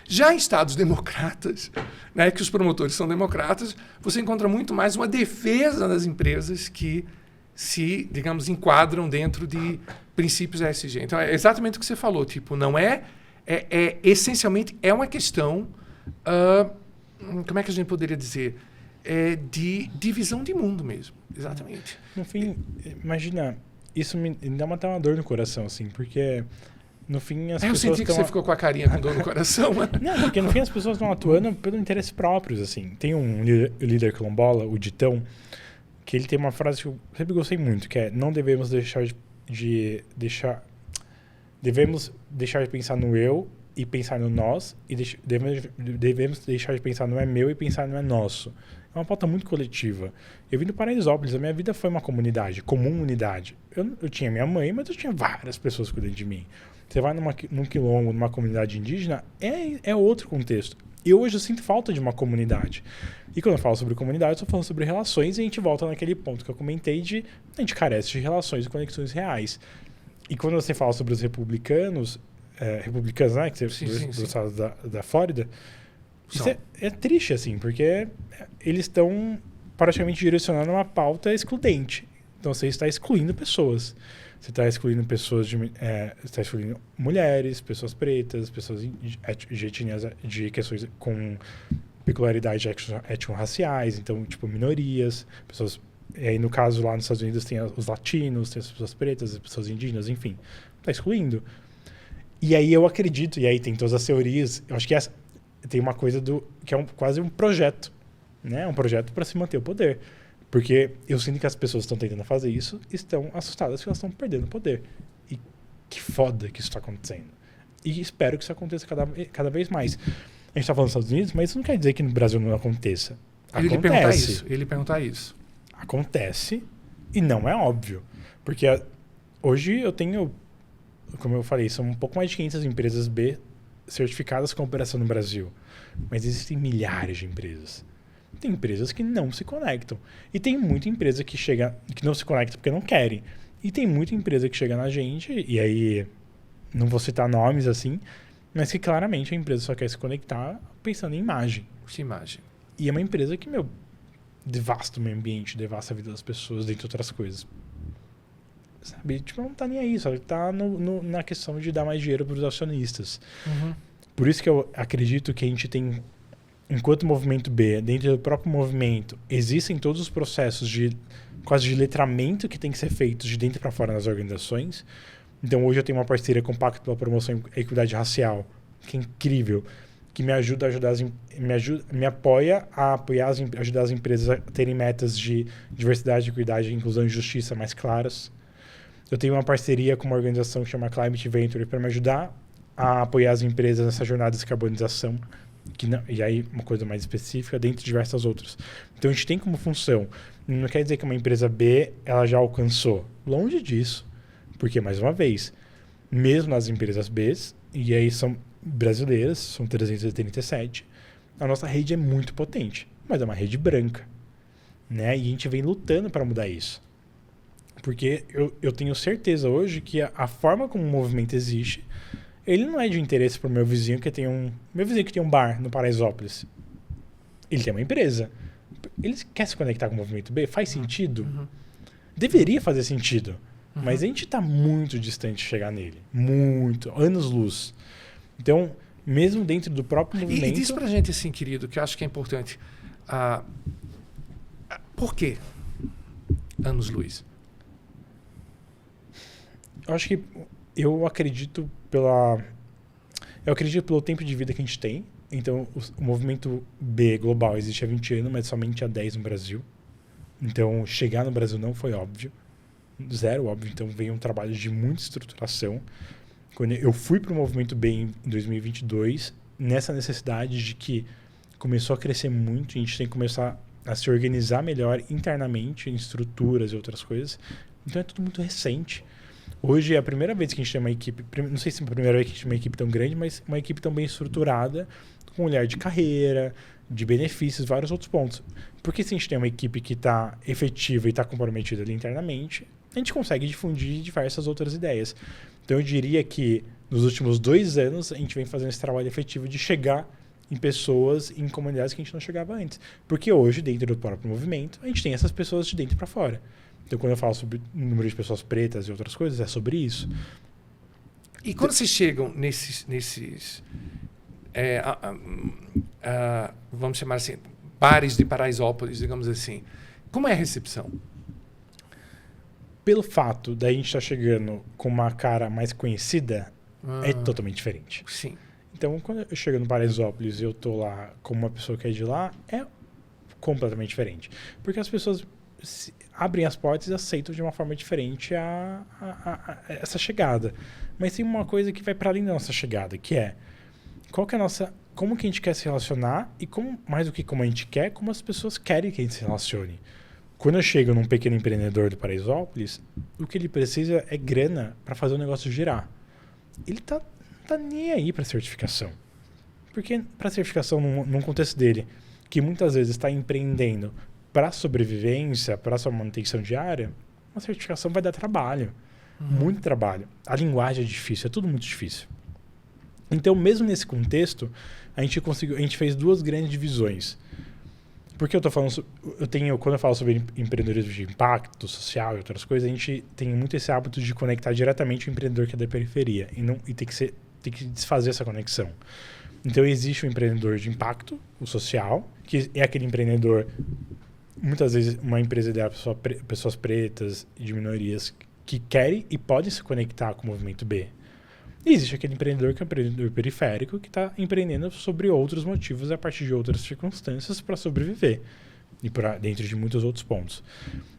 Já em estados democratas, né, que os promotores são democratas, você encontra muito mais uma defesa das empresas que se, digamos, enquadram dentro de princípios ESG. Então, é exatamente o que você falou. Tipo, não essencialmente, é uma questão, como é que a gente poderia dizer? De divisão de mundo mesmo. Exatamente. No fim, imagina, isso me dá até uma dor no coração, assim, porque... No fim, as pessoas eu senti que você ficou com a carinha com dor no coração. Não, porque no fim as pessoas estão atuando pelo interesse próprios, assim. Tem um líder quilombola, o Ditão, que ele tem uma frase que eu sempre gostei muito, que é: não devemos devemos deixar de pensar no eu e pensar no nós, e devemos deixar de pensar no é meu e pensar no é nosso. É uma pauta muito coletiva. Eu vim do Paraisópolis, a minha vida foi uma comunidade. Eu tinha minha mãe, mas eu tinha várias pessoas cuidando de mim. Você vai num quilombo, numa comunidade indígena, é outro contexto. E hoje eu sinto falta de uma comunidade. E quando eu falo sobre comunidade, eu estou falando sobre relações e a gente volta naquele ponto que eu comentei de a gente carece de relações e conexões reais. E quando você fala sobre os republicanos, né, que você dos estados da Flórida, isso é triste, assim, porque eles estão praticamente direcionando uma pauta excludente. Então você está excluindo pessoas. Você está excluindo pessoas você está excluindo mulheres, pessoas pretas, pessoas de etnias, de questões com peculiaridades étnico-raciais, então, tipo, minorias, pessoas... E aí, no caso, lá nos Estados Unidos, tem os latinos, tem as pessoas pretas, as pessoas indígenas, enfim. Está excluindo. E aí eu acredito, e aí tem todas as teorias, eu acho que tem uma coisa que é quase um projeto, né? Um projeto para se manter o poder. Porque eu sinto que as pessoas que estão tentando fazer isso estão assustadas que elas estão perdendo poder. E que foda que isso está acontecendo. E espero que isso aconteça cada vez mais. A gente está falando dos Estados Unidos, mas isso não quer dizer que no Brasil não aconteça. Ele perguntar isso. Acontece e não é óbvio. Porque hoje eu tenho, como eu falei, são um pouco mais de 500 empresas B certificadas com operação no Brasil. Mas existem milhares de empresas. Tem empresas que não se conectam. E tem muita empresa que não se conecta porque não querem. E tem muita empresa que chega na gente, e aí não vou citar nomes assim, mas que claramente a empresa só quer se conectar pensando em imagem. Imagem. E é uma empresa que, devasta o meio ambiente, devasta a vida das pessoas, dentre outras coisas. Sabe? Tipo, não tá nem aí, só tá na questão de dar mais dinheiro para os acionistas. Por isso que eu acredito que a gente tem, enquanto movimento B, dentro do próprio movimento, existem todos os processos quase de letramento que tem que ser feito de dentro para fora nas organizações. Então, hoje eu tenho uma parceria com o Pacto pela Promoção e Equidade Racial, que é incrível, que me apoia a ajudar as empresas a terem metas de diversidade, equidade, inclusão e justiça mais claras. Eu tenho uma parceria com uma organização que chama Climate Venture para me ajudar a apoiar as empresas nessa jornada de descarbonização, e aí uma coisa mais específica, dentre diversas outras. Então, a gente tem como função, não quer dizer que uma empresa B ela já alcançou. Longe disso. Porque, mais uma vez, mesmo nas empresas Bs, e aí são brasileiras, são 337, a nossa rede é muito potente, mas é uma rede branca, né? E a gente vem lutando para mudar isso. Porque eu tenho certeza hoje que a forma como o movimento existe, ele não é de interesse para o meu vizinho que tem um bar no Paraisópolis. Ele tem uma empresa. Ele quer se conectar com o movimento B? Faz sentido? Deveria fazer sentido. Mas a gente está muito distante de chegar nele. Muito. Anos-luz. Então, mesmo dentro do próprio movimento... E diz pra gente assim, querido, que eu acho que é importante. Por quê anos-luz? Eu acredito pelo tempo de vida que a gente tem. Então, o movimento B global existe há 20 anos, mas somente há 10 no Brasil. Então, chegar no Brasil não foi óbvio. Zero óbvio. Então, veio um trabalho de muita estruturação. Quando eu fui para o movimento B em 2022, nessa necessidade de que começou a crescer muito, a gente tem que começar a se organizar melhor internamente, em estruturas e outras coisas. Então, é tudo muito recente. Hoje é a primeira vez que a gente tem uma equipe, não sei se é a primeira vez que a gente tem uma equipe tão grande, mas uma equipe tão bem estruturada, com um olhar de carreira, de benefícios, vários outros pontos. Porque se a gente tem uma equipe que está efetiva e está comprometida ali internamente, a gente consegue difundir diversas outras ideias. Então eu diria que nos últimos 2 anos a gente vem fazendo esse trabalho efetivo de chegar em pessoas, em comunidades que a gente não chegava antes. Porque hoje, dentro do próprio movimento, a gente tem essas pessoas de dentro para fora. Então, quando eu falo sobre o número de pessoas pretas e outras coisas, é sobre isso. E quando vocês chegam nesses vamos chamar assim, bares de Paraisópolis, digamos assim, como é a recepção? Pelo fato da gente estar chegando com uma cara mais conhecida, é totalmente diferente. Sim. Então, quando eu chego no Paraisópolis e eu tô lá como uma pessoa que é de lá, é completamente diferente. Porque as pessoas abrem as portas e aceitam de uma forma diferente essa chegada. Mas tem uma coisa que vai para além da nossa chegada, que é como que a gente quer se relacionar e mais do que como a gente quer, como as pessoas querem que a gente se relacione. Quando eu chego num pequeno empreendedor do Paraisópolis, o que ele precisa é grana para fazer o negócio girar. Ele tá nem aí para certificação. Porque para certificação, num contexto dele, que muitas vezes está empreendendo para sobrevivência, para sua manutenção diária, uma certificação vai dar trabalho. Muito trabalho. A linguagem é difícil, é tudo muito difícil. Então, mesmo nesse contexto, a gente fez 2 grandes divisões. Porque eu tô falando, quando eu falo sobre empreendedorismo de impacto social e outras coisas, a gente tem muito esse hábito de conectar diretamente o empreendedor que é da periferia e tem que desfazer essa conexão. Então existe o empreendedor de impacto, o social, que é aquele empreendedor, muitas vezes uma empresa ideal para pessoas pretas e de minorias que querem e podem se conectar com o movimento B. E existe aquele empreendedor que é um empreendedor periférico que está empreendendo sobre outros motivos a partir de outras circunstâncias para sobreviver. E dentro de muitos outros pontos.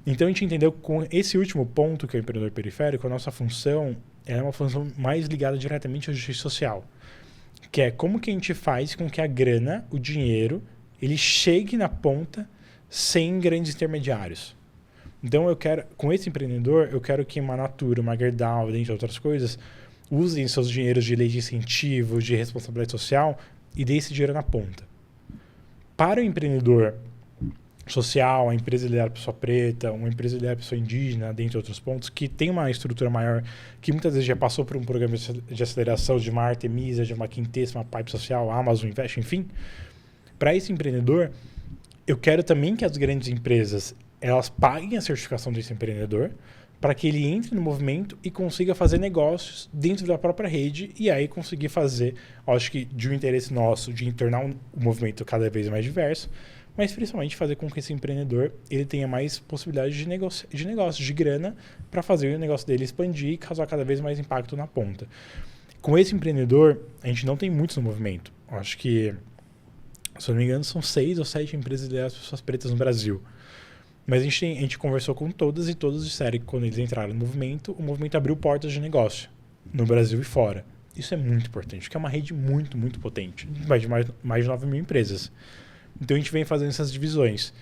Então a gente entendeu que com esse último ponto, que é o empreendedor periférico, a nossa função é uma função mais ligada diretamente à justiça social. Que é como que a gente faz com que a grana, o dinheiro, ele chegue na ponta sem grandes intermediários. Então com esse empreendedor, eu quero que uma Natura, uma Gerdau, dentre outras coisas, usem seus dinheiros de lei de incentivo, de responsabilidade social e deem esse dinheiro na ponta. Para o empreendedor social, a empresa liderada por pessoa preta, uma empresa liderada por pessoa indígena, dentre outros pontos, que tem uma estrutura maior, que muitas vezes já passou por um programa de aceleração de uma Artemisa, de uma Quintessa, uma Pipe Social, Amazon Invest, enfim, para esse empreendedor, eu quero também que as grandes empresas elas paguem a certificação desse empreendedor para que ele entre no movimento e consiga fazer negócios dentro da própria rede e aí conseguir fazer, acho que de um interesse nosso de tornar o movimento cada vez mais diverso, mas principalmente fazer com que esse empreendedor ele tenha mais possibilidades de negócio, de grana, para fazer o negócio dele expandir e causar cada vez mais impacto na ponta. Com esse empreendedor, a gente não tem muitos no movimento. Acho que, se eu não me engano, são 6 ou 7 empresas lideradas por pessoas pretas no Brasil. Mas a gente conversou com todas e todos disseram que quando eles entraram no movimento, o movimento abriu portas de negócio no Brasil e fora. Isso é muito importante, porque é uma rede muito, muito potente. Mais de 9 mil empresas. Então a gente vem fazendo essas divisões.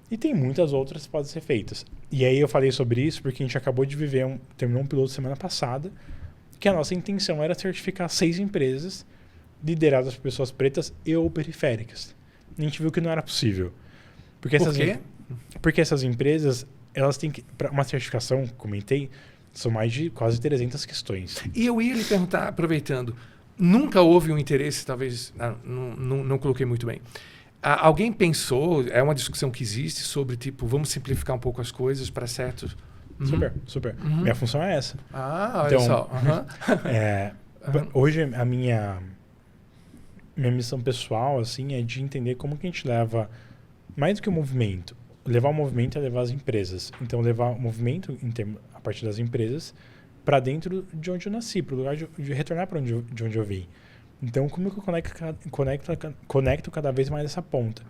E tem muitas outras que podem ser feitas. E aí eu falei sobre isso porque a gente acabou de terminou um piloto semana passada, que a nossa intenção era certificar 6 empresas lideradas por pessoas pretas e ou periféricas. A gente viu que não era possível. Porque Por quê? Porque essas empresas, elas têm que... Para uma certificação, comentei, são mais de quase 300 questões. E eu ia lhe perguntar, aproveitando, nunca houve um interesse, talvez não coloquei muito bem. Alguém pensou, é uma discussão que existe sobre, tipo, vamos simplificar um pouco as coisas para certos... Super. Minha função é essa. Olha então, só. Hoje a minha missão pessoal assim, é de entender como que a gente leva, mais do que o movimento, levar o movimento é levar as empresas. Então, levar o movimento a partir das empresas para dentro de onde eu nasci, para o lugar de retornar para de onde eu vim. Então, como que eu conecto cada vez mais essa ponta?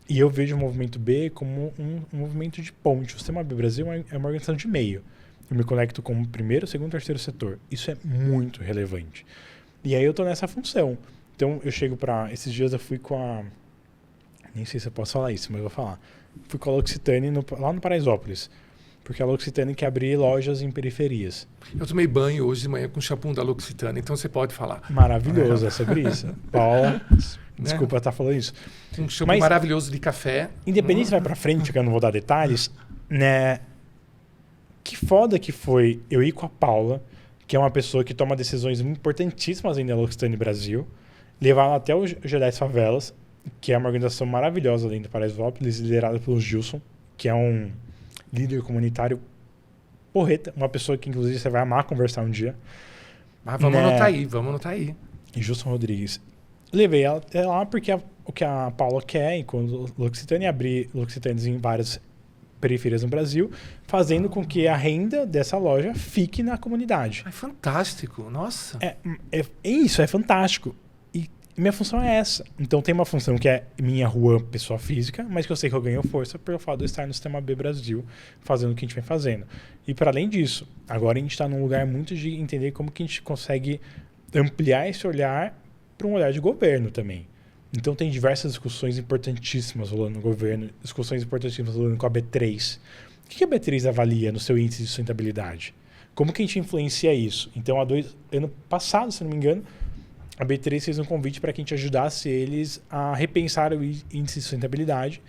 E eu vejo o movimento B como um movimento de ponte. O Sistema B Brasil é uma organização de meio. Eu me conecto com o primeiro, segundo e terceiro setor. Isso é muito relevante. E aí eu estou nessa função. Então eu chego para... Esses dias eu fui com a... Nem sei se eu posso falar isso, mas eu vou falar. Fui com a L'Occitane lá no Paraisópolis. Porque a L'Occitane quer abrir lojas em periferias. Eu tomei banho hoje de manhã com o shampoo da L'Occitane, então você pode falar. Maravilhoso, é sobre isso. Paula, desculpa estar falando isso. Um shampoo maravilhoso de café. Independente se vai para frente, que eu não vou dar detalhes, né? Que foda que foi eu ir com a Paula, que é uma pessoa que toma decisões importantíssimas ainda na L'Occitane Brasil, levar ela até o G10 Favelas, que é uma organização maravilhosa dentro do Paraisópolis, liderada pelo Gilson, que é um líder comunitário porreta, uma pessoa que inclusive você vai amar conversar um dia. Mas vamos anotar aí. E Gilson Rodrigues. Levei ela até lá porque o que a Paula quer, enquanto L'Occitane, abrir L'Occitanes em várias periferias no Brasil, fazendo com que a renda dessa loja fique na comunidade. É fantástico, nossa. É isso, é fantástico. E minha função é essa. Então tem uma função que é minha rua, pessoa física, mas que eu sei que eu ganho força pelo fato de eu estar no Sistema B Brasil, fazendo o que a gente vem fazendo. E para além disso, agora a gente está num lugar muito de entender como que a gente consegue ampliar esse olhar para um olhar de governo também. Então tem diversas discussões importantíssimas rolando no governo, discussões importantíssimas rolando com a B3. O que a B3 avalia no seu índice de sustentabilidade? Como que a gente influencia isso? Então, ano passado, se não me engano, a B3 fez um convite para que a gente ajudasse eles a repensar o índice de sustentabilidade,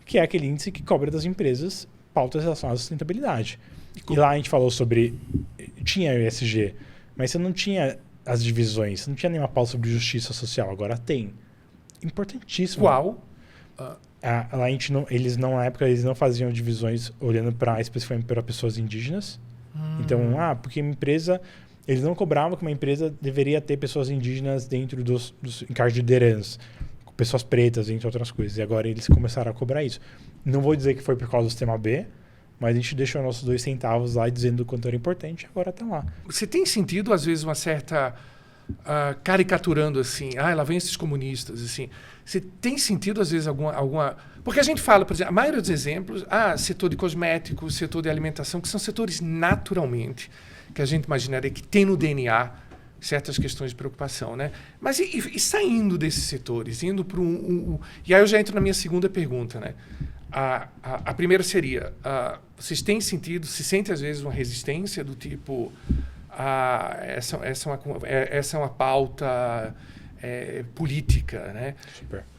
que é aquele índice que cobra das empresas pautas relacionadas à sustentabilidade. E lá a gente falou sobre... Tinha o ESG, mas você não tinha as divisões, você não tinha nenhuma pauta sobre justiça social, agora tem. Importantíssimo. Qual? Lá a gente na época, eles não faziam divisões olhando especificamente para pessoas indígenas. Então, porque uma empresa... Eles não cobravam que uma empresa deveria ter pessoas indígenas dentro dos encargos de liderança, pessoas pretas, entre outras coisas. E agora eles começaram a cobrar isso. Não vou dizer que foi por causa do Sistema B, mas a gente deixou nossos 2 centavos lá dizendo o quanto era importante, agora está lá. Você tem sentido, às vezes, uma certa... caricaturando assim, lá vem esses comunistas, assim. Você tem sentido, às vezes, alguma... Porque a gente fala, por exemplo, a maioria dos exemplos, setor de cosméticos, setor de alimentação, que são setores naturalmente, que a gente imaginaria que tem no DNA certas questões de preocupação, né? Mas e saindo desses setores, indo para E aí eu já entro na minha segunda pergunta, né? A primeira seria, vocês têm sentido, se sente às vezes uma resistência do tipo... essa é uma pauta política, né?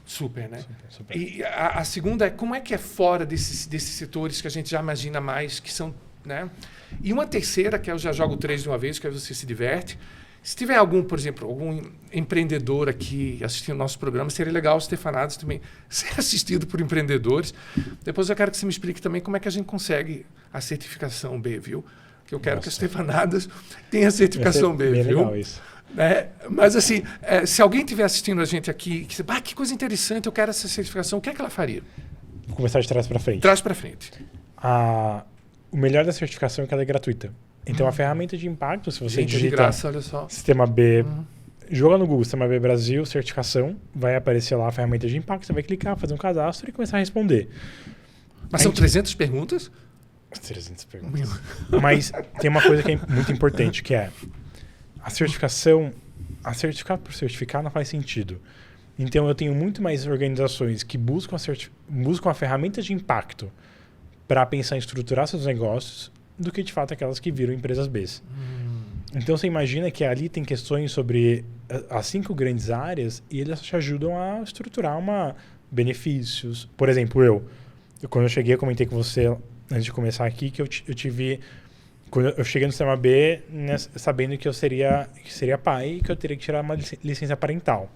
Super, né? Super. E a segunda é como é que é fora desses setores que a gente já imagina mais, que são, né? E uma terceira, que eu já jogo 3 de uma vez, que aí você se diverte. Se tiver algum, por exemplo, algum empreendedor aqui assistindo nosso programa, seria legal o Stefanadas também ser assistido por empreendedores. Depois eu quero que você me explique também como é que a gente consegue a certificação B, viu? Que eu quero que a Stefanadas tenha a certificação B, viu? Legal isso. Mas assim, se alguém estiver assistindo a gente aqui, que coisa interessante, eu quero essa certificação, o que é que ela faria? Vou começar de trás para frente. Trás para frente. O melhor da certificação é que ela é gratuita. Então, a ferramenta de impacto, se você digita de graça, olha só. Sistema B, joga no Google Sistema B Brasil, certificação, vai aparecer lá a ferramenta de impacto, você vai clicar, fazer um cadastro e começar a responder. Mas são 300 perguntas? 300 perguntas. Mas tem uma coisa que é muito importante, que é a certificação, certificar por certificar não faz sentido. Então, eu tenho muito mais organizações que buscam a ferramenta de impacto para pensar em estruturar seus negócios do que, de fato, aquelas que viram empresas Bs. Então, você imagina que ali tem questões sobre as 5 grandes áreas e eles te ajudam a estruturar benefícios. Por exemplo, quando eu cheguei, eu comentei com você, antes de começar aqui, que eu tive... Quando eu cheguei no sistema B, sabendo que eu seria pai e que eu teria que tirar uma licença parental.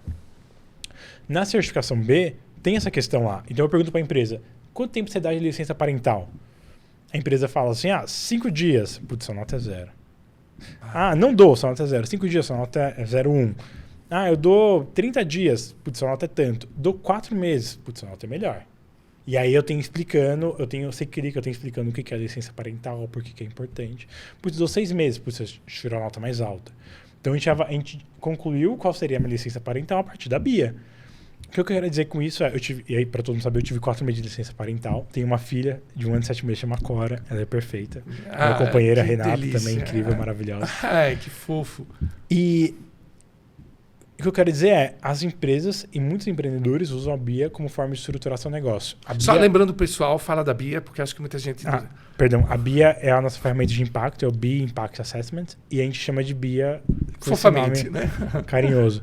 Na certificação B, tem essa questão lá. Então, eu pergunto para a empresa, quanto tempo você dá de licença parental? A empresa fala assim, 5 dias. Putz, sua nota é 0. Não dou, sua nota é 0. 5 dias, sua nota é 0,1. Eu dou 30 dias. Putz, sua nota é tanto. Dou 4 meses. Putz, sua nota é melhor. E aí eu tenho explicando, eu tenho explicando o que é a licença parental, por que é importante. Putz, dou 6 meses. Putz, você tirou a nota mais alta. Então, a gente concluiu qual seria a minha licença parental a partir da BIA. O que eu quero dizer com isso e aí para todo mundo saber, eu tive 4 meses de licença parental. Tenho uma filha de 1 ano e 7 meses, chama Cora. Ela é perfeita. Minha companheira Renata delícia. também, incrível, maravilhosa. Ai, que fofo. E o que eu quero dizer é, as empresas e muitos empreendedores usam a BIA como forma de estruturar seu negócio. Só lembrando o pessoal, fala da BIA, porque acho que muita gente... Perdão, a BIA é a nossa ferramenta de impacto, é o BIA Impact Assessment, e a gente chama de BIA fofamente, né? Carinhoso.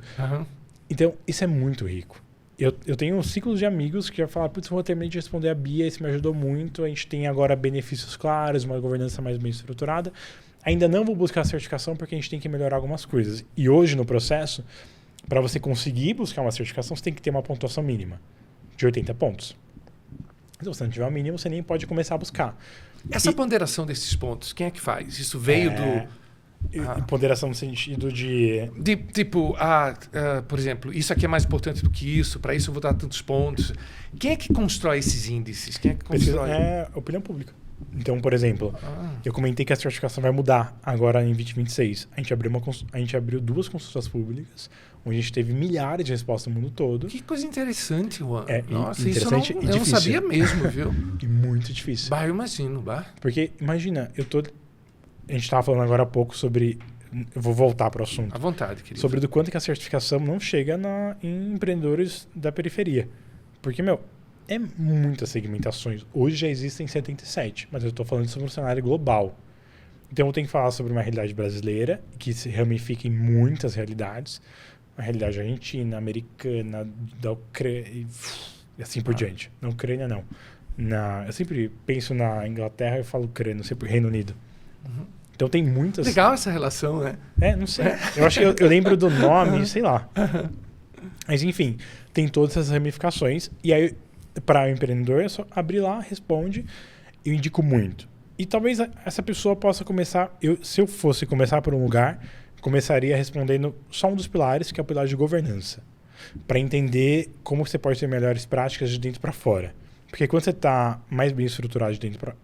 Então, isso é muito rico. Eu tenho ciclos de amigos que já falaram, putz, eu terminei de responder a BIA, isso me ajudou muito, a gente tem agora benefícios claros, uma governança mais bem estruturada. Ainda não vou buscar a certificação porque a gente tem que melhorar algumas coisas. E hoje, no processo, para você conseguir buscar uma certificação, você tem que ter uma pontuação mínima de 80 pontos. Então, se não tiver o mínimo, você nem pode começar a buscar. Essa ponderação desses pontos, quem é que faz? Isso veio do... Ponderação no sentido de... por exemplo, isso aqui é mais importante do que isso, para isso eu vou dar tantos pontos. Quem é que constrói esses índices? Quem é que constrói? É a opinião pública. Então, por exemplo, eu comentei que a certificação vai mudar agora em 2026. A gente abriu 2 consultas públicas, onde a gente teve milhares de respostas no mundo todo. Que coisa interessante, Juan. Nossa, interessante isso eu não sabia mesmo, viu? E muito difícil. Eu imagino. Porque, imagina, a gente estava falando agora há pouco sobre... Eu vou voltar para o assunto. À vontade, querido. Sobre do quanto que a certificação não chega em empreendedores da periferia. Porque, é muitas segmentações. Hoje já existem 77, mas eu estou falando sobre um cenário global. Então eu tenho que falar sobre uma realidade brasileira, que se ramifica em muitas realidades. A realidade argentina, americana, da Ucrânia, e assim por diante. Na Ucrânia, não. Eu sempre penso na Inglaterra e falo Ucrânia, sempre Reino Unido. Então tem muitas... Legal essa relação, né? Não sei. Eu acho que eu lembro do nome, sei lá. Mas enfim, tem todas essas ramificações. E aí, para o empreendedor, é só abrir lá, responde. Eu indico muito. E talvez essa pessoa possa começar... Se eu fosse começar por um lugar, começaria respondendo só um dos pilares, que é o pilar de governança. Para entender como você pode ter melhores práticas de dentro para fora. Porque quando você está mais bem estruturado de dentro para...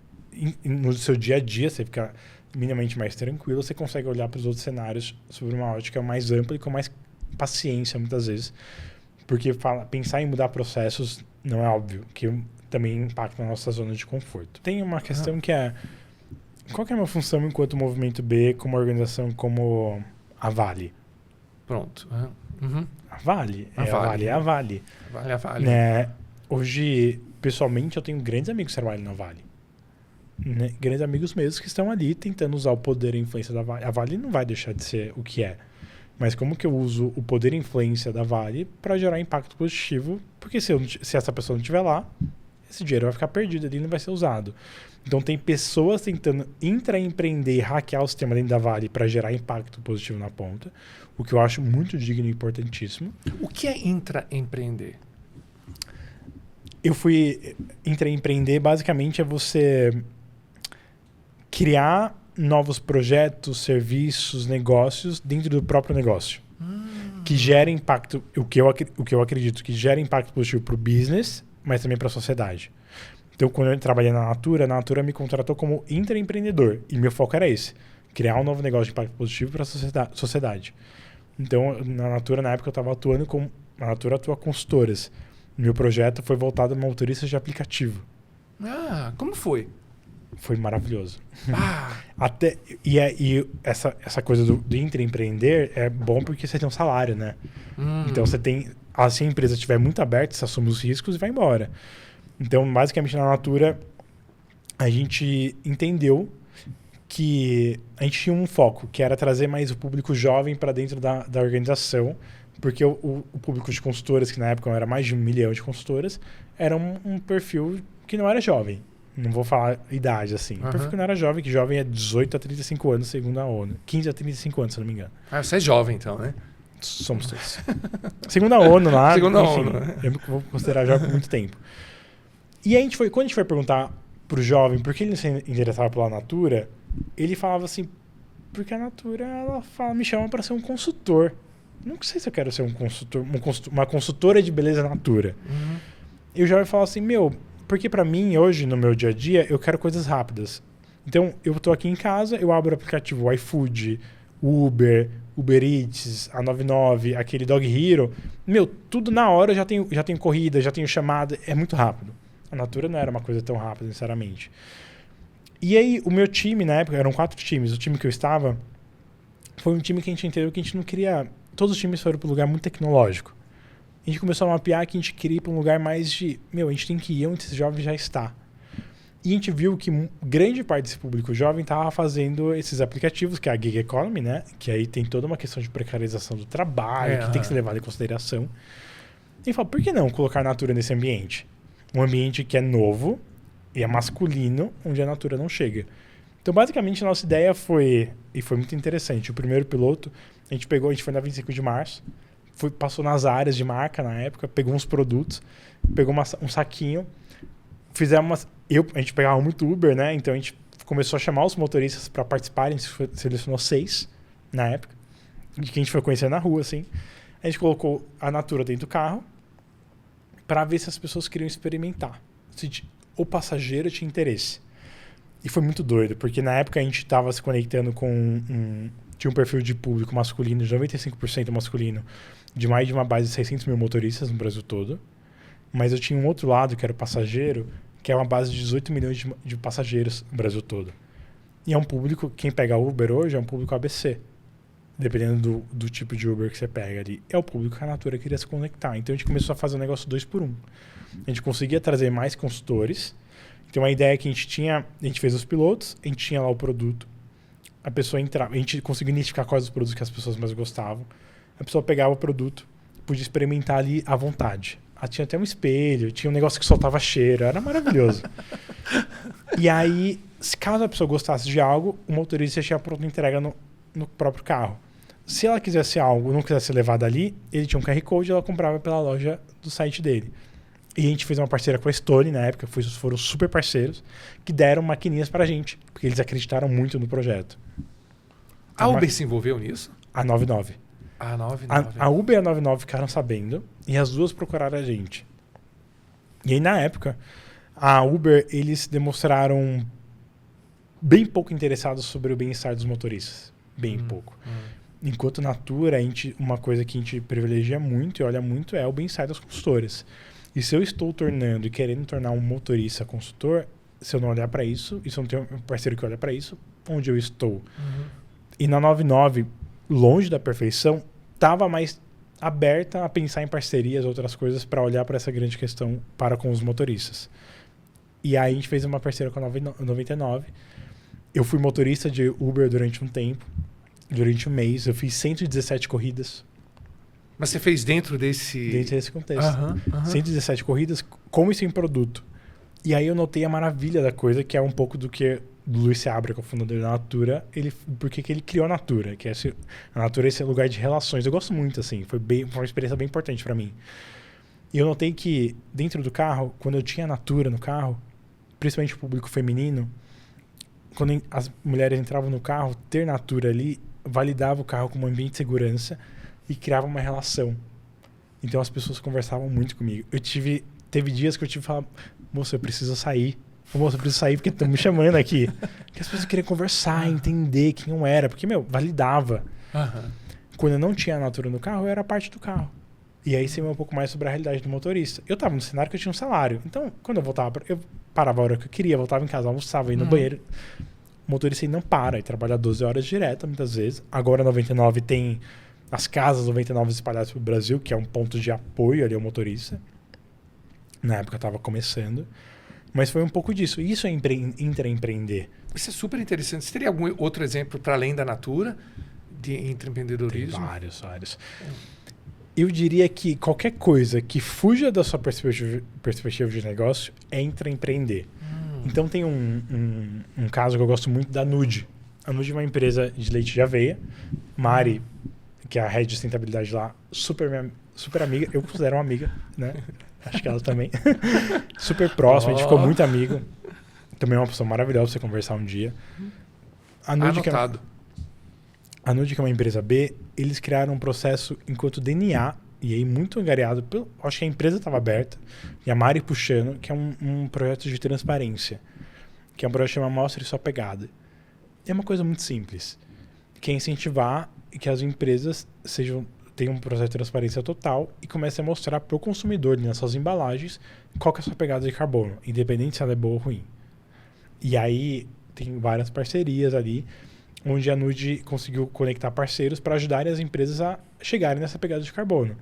No seu dia a dia, você fica minimamente mais tranquilo, você consegue olhar para os outros cenários sobre uma ótica mais ampla e com mais paciência, muitas vezes. Porque pensar em mudar processos não é óbvio, que também impacta na nossa zona de conforto. Tem uma questão que é... Qual que é a minha função enquanto movimento B, como organização, como a Vale? Pronto. A Vale? A Vale. Hoje, pessoalmente, eu tenho grandes amigos que trabalham na Vale. Grandes amigos mesmos que estão ali tentando usar o poder e a influência da Vale. A Vale não vai deixar de ser o que é. Mas como que eu uso o poder e influência da Vale para gerar impacto positivo? Porque se essa pessoa não estiver lá, esse dinheiro vai ficar perdido ali e não vai ser usado. Então tem pessoas tentando intraempreender e hackear o sistema dentro da Vale para gerar impacto positivo na ponta, o que eu acho muito digno e importantíssimo. O que é intraempreender? Eu fui intraempreender, basicamente é você criar novos projetos, serviços, negócios dentro do próprio negócio. Que gera impacto, o que eu acredito, que gera impacto positivo para o business, mas também para a sociedade. Então, quando eu trabalhei na Natura, a Natura me contratou como intraempreendedor. E meu foco era esse, criar um novo negócio de impacto positivo para a sociedade. Então, na Natura, na época, eu estava atuando com... A Natura atua consultoras. Meu projeto foi voltado a motoristas de aplicativo. Ah, como foi? Foi maravilhoso. Ah. E essa coisa do intraempreender é bom porque você tem um salário, né? Então você tem... Se a empresa estiver muito aberta, você assume os riscos e vai embora. Então, basicamente, na Natura, a gente entendeu que a gente tinha um foco, que era trazer mais o público jovem para dentro da organização, porque o público de consultoras, que na época era mais de 1 milhão de consultoras, era um perfil que não era jovem. Não vou falar idade, assim. Um perfil que não era jovem, que jovem é 18 a 35 anos, segundo a ONU. 15 a 35 anos, se não me engano. Ah, você é jovem, então, né? Somos todos. Segundo a ONU lá, segundo a enfim, ONU, né? Eu vou considerar jovem por muito tempo. E aí, quando a gente foi perguntar pro jovem por que ele não se interessava pela Natura, ele falava assim, porque a Natura, me chama para ser um consultor. Não sei se eu quero ser um consultor, uma consultora de beleza Natura. E o jovem falava assim, porque para mim, hoje, no meu dia a dia, eu quero coisas rápidas. Então, eu tô aqui em casa, eu abro o aplicativo iFood, Uber Eats, a 99, aquele Dog Hero. Tudo na hora eu já tenho corrida, já tenho chamada, é muito rápido. A Natura não era uma coisa tão rápida, sinceramente. E aí, o meu time, na época, eram 4 times. O time que eu estava foi um time que a gente entendeu que a gente não queria... Todos os times foram para um lugar muito tecnológico. A gente começou a mapear que a gente queria ir para um lugar mais de... a gente tem que ir onde esse jovem já está. E a gente viu que grande parte desse público jovem estava fazendo esses aplicativos, que é a gig economy, né? Que aí tem toda uma questão de precarização do trabalho, que tem que ser levado em consideração. E a gente falou, por que não colocar a Natura nesse ambiente? Um ambiente que é novo e é masculino, onde a Natura não chega. Então, basicamente, a nossa ideia foi muito interessante. O primeiro piloto, a gente foi na 25 de março, passou nas áreas de marca na época, pegou uns produtos, pegou um saquinho, a gente pegava muito Uber, né? Então, a gente começou a chamar os motoristas para participarem, a gente selecionou 6 na época, que a gente foi conhecer na rua, assim. A gente colocou a Natura dentro do carro, para ver se as pessoas queriam experimentar, se o passageiro tinha interesse. E foi muito doido, porque na época a gente estava se conectando com tinha um perfil de público masculino, de 95% masculino, de mais de uma base de 600 mil motoristas no Brasil todo. Mas eu tinha um outro lado, que era o passageiro, que é uma base de 18 milhões de passageiros no Brasil todo. E é um público, quem pega Uber hoje é um público ABC. Dependendo do tipo de Uber que você pega ali, é o público que a Natura queria se conectar. Então a gente começou a fazer um negócio 2 por 1. A gente conseguia trazer mais consultores. Então a ideia é que a gente fez os pilotos, a gente tinha lá o produto, a pessoa entrava, a gente conseguia identificar quais os produtos que as pessoas mais gostavam. A pessoa pegava o produto, podia experimentar ali à vontade. Tinha até um espelho, tinha um negócio que soltava cheiro, era maravilhoso. E aí, caso a pessoa gostasse de algo, o motorista tinha pronta entrega no próprio carro. Se ela quisesse algo, não quisesse levar dali, ele tinha um QR Code e ela comprava pela loja do site dele. E a gente fez uma parceria com a Stone na época, foram super parceiros, que deram maquininhas pra gente, porque eles acreditaram muito no projeto. A Uber se envolveu nisso? A 99. A 99. A Uber e a 99 ficaram sabendo e as duas procuraram a gente. E aí, na época, a Uber, eles demonstraram bem pouco interessados sobre o bem-estar dos motoristas. Bem pouco. Enquanto Natura, uma coisa que a gente privilegia muito e olha muito é o bem-estar das consultoras. E se eu estou tornando e querendo tornar um motorista consultor, se eu não olhar para isso, e se eu não tenho um parceiro que olha para isso, onde eu estou? E na 99, longe da perfeição, estava mais aberta a pensar em parcerias, outras coisas, para olhar para essa grande questão para com os motoristas. E aí a gente fez uma parceria com a 99. Eu fui motorista de Uber durante um tempo. Durante um mês, eu fiz 117 corridas. Mas você fez dentro desse... Dentro desse contexto. 117 corridas, como isso em produto. E aí eu notei a maravilha da coisa, que é um pouco do que do Luiz Seabra, que é o fundador da Natura, porque que ele criou a Natura, que é a Natura é esse lugar de relações. Eu gosto muito, assim, foi uma experiência bem importante para mim. E eu notei que dentro do carro, quando eu tinha a Natura no carro, principalmente o público feminino, quando as mulheres entravam no carro, ter Natura ali validava o carro como um ambiente de segurança e criava uma relação. Então as pessoas conversavam muito comigo. Teve dias que eu tive que falar, moça, eu preciso sair. Moça, eu preciso sair porque estão me chamando aqui. Porque as pessoas queriam conversar, entender quem eu era. Porque, validava. Uhum. Quando eu não tinha a Natura no carro, eu era parte do carro. E aí você vê um pouco mais sobre a realidade do motorista. Eu estava no cenário que eu tinha um salário. Então, quando eu voltava, eu parava a hora que eu queria, voltava em casa, almoçava, ia no banheiro. O motorista aí não para, e trabalha 12 horas direto, muitas vezes. Agora, a 99 tem as casas 99 espalhadas pelo Brasil, que é um ponto de apoio ali ao motorista. Na época eu estava começando. Mas foi um pouco disso. Isso é intraempreender. Isso é super interessante. Você teria algum outro exemplo para além da Natura de intraempreendedorismo? Tem vários. Eu diria que qualquer coisa que fuja da sua perspectiva de negócio é intraempreender. Então tem um caso que eu gosto muito da Nude. A Nude é uma empresa de leite de aveia. Mari, que é a head de sustentabilidade lá, super amiga. Eu considero uma amiga, né? Acho que ela também. Super próxima, a gente ficou muito amigo. Também é uma pessoa maravilhosa pra você conversar um dia. A Nude, a Nude, que é uma empresa B, eles criaram um processo enquanto DNA, e aí muito angariado, acho que a empresa estava aberta, e a Mari puxando, que é um projeto de transparência, que é um projeto que chama Mostre Sua Pegada. É uma coisa muito simples, que é incentivar que as empresas tenham um processo de transparência total e comecem a mostrar para o consumidor nas suas embalagens qual que é a sua pegada de carbono, independente se ela é boa ou ruim. E aí tem várias parcerias ali, onde a Nude conseguiu conectar parceiros para ajudarem as empresas a chegarem nessa pegada de carbono.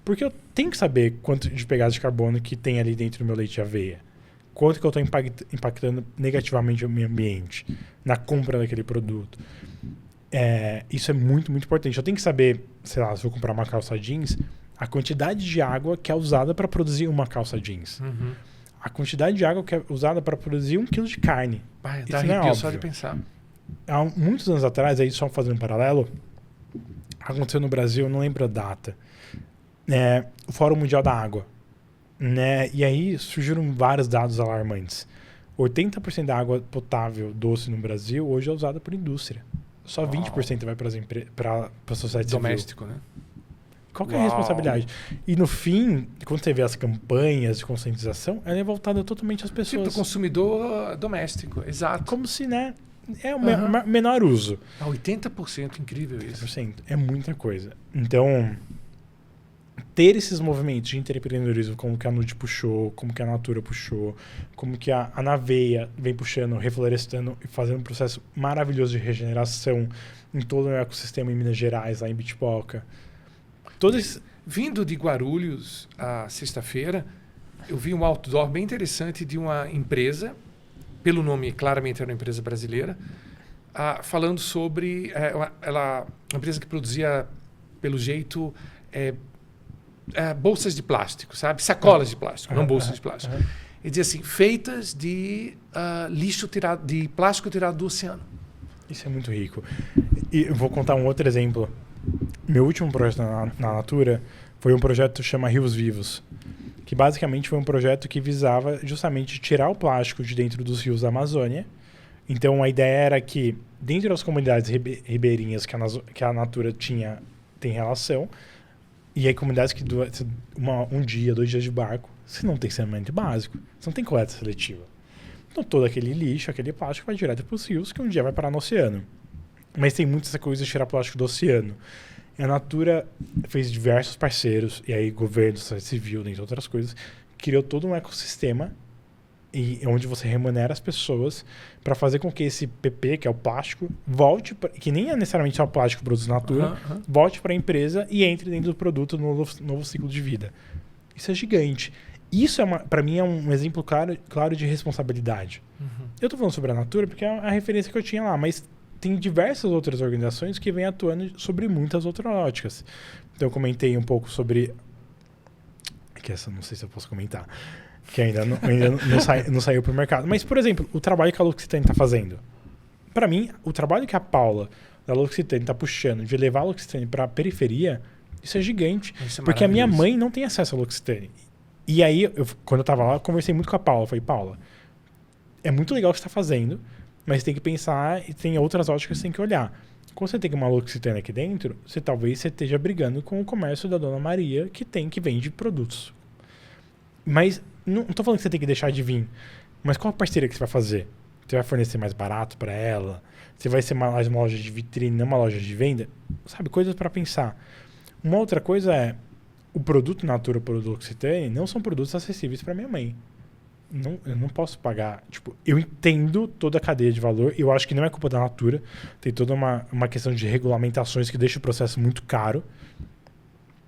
Porque eu tenho que saber quanto de pegada de carbono que tem ali dentro do meu leite de aveia. Quanto que eu estou impactando negativamente o meio ambiente na compra daquele produto. Isso é muito, muito importante. Eu tenho que saber, sei lá, se eu comprar uma calça jeans, a quantidade de água que é usada para produzir uma calça jeans. A quantidade de água que é usada para produzir 1 quilo de carne. Isso não é óbvio. Só de pensar. Há muitos anos atrás, aí só fazendo um paralelo, aconteceu no Brasil, eu não lembro a data, o Fórum Mundial da Água. Né? E aí surgiram vários dados alarmantes. 80% da água potável doce no Brasil hoje é usada por indústria. Só 20% vai para a sociedade doméstico, civil. Né? Qual que é a responsabilidade? E no fim, quando você vê as campanhas de conscientização, ela é voltada totalmente às pessoas. Tipo do consumidor doméstico, exato. Como se, né? É o menor uso. 80%, incrível isso. 80%, é muita coisa. Então, ter esses movimentos de empreendedorismo, como que a Nude puxou, como que a Natura puxou, como que a Naveia vem puxando, reflorestando e fazendo um processo maravilhoso de regeneração em todo o ecossistema em Minas Gerais, lá em Bitpoca. Vindo de Guarulhos, a sexta-feira, eu vi um outdoor bem interessante de uma empresa, pelo nome, claramente era uma empresa brasileira, falando sobre uma empresa que produzia, pelo jeito, bolsas de plástico, sabe? Sacolas de plástico, não bolsas de plástico. E dizia assim, feitas de de plástico tirado do oceano. Isso é muito rico. E eu vou contar um outro exemplo. Meu último projeto na Natura foi um projeto que chama Rios Vivos, que basicamente foi um projeto que visava justamente tirar o plástico de dentro dos rios da Amazônia. Então a ideia era que dentro das comunidades ribeirinhas que a Natura tem relação, e aí comunidades que um dia, 2 dias de barco, você não tem saneamento básico, você não tem coleta seletiva. Então todo aquele lixo, aquele plástico vai direto para os rios, que um dia vai parar no oceano. Mas tem muita essa coisa de tirar plástico do oceano. E a Natura fez diversos parceiros, e aí governo, sociedade civil, dentre outras coisas, criou todo um ecossistema onde você remunera as pessoas para fazer com que esse PP, que é o plástico, volte, que nem é necessariamente só o plástico produzido na Natura, volte para a empresa e entre dentro do produto no novo ciclo de vida. Isso é gigante. Isso, para mim, é um exemplo claro de responsabilidade. Eu estou falando sobre a Natura porque é a referência que eu tinha lá, mas tem diversas outras organizações que vêm atuando sobre muitas outras óticas. Então eu comentei um pouco sobre... Que essa não sei se eu posso comentar. que ainda não saiu para o mercado. Mas, por exemplo, o trabalho que a L'Occitane está fazendo. Para mim, o trabalho que a Paula da L'Occitane está puxando de levar a L'Occitane para a periferia, isso é gigante. Isso é porque a minha mãe não tem acesso à L'Occitane. E aí, quando eu estava lá, eu conversei muito com a Paula. Eu falei, Paula, é muito legal o que você está fazendo, mas tem que pensar e tem outras óticas que você tem que olhar. Quando você tem uma L'Occitane aqui dentro, talvez você esteja brigando com o comércio da Dona Maria, que vende produtos. Mas não estou falando que você tem que deixar de vir. Mas qual a parceria que você vai fazer? Você vai fornecer mais barato para ela? Você vai ser mais uma loja de vitrine, não uma loja de venda? Sabe, coisas para pensar. Uma outra coisa é, o produto Natura, o produto L'Occitane, não são produtos acessíveis para minha mãe. Eu não posso pagar. Tipo, eu entendo toda a cadeia de valor. Eu acho que não é culpa da Natura. Tem toda uma questão de regulamentações que deixa o processo muito caro.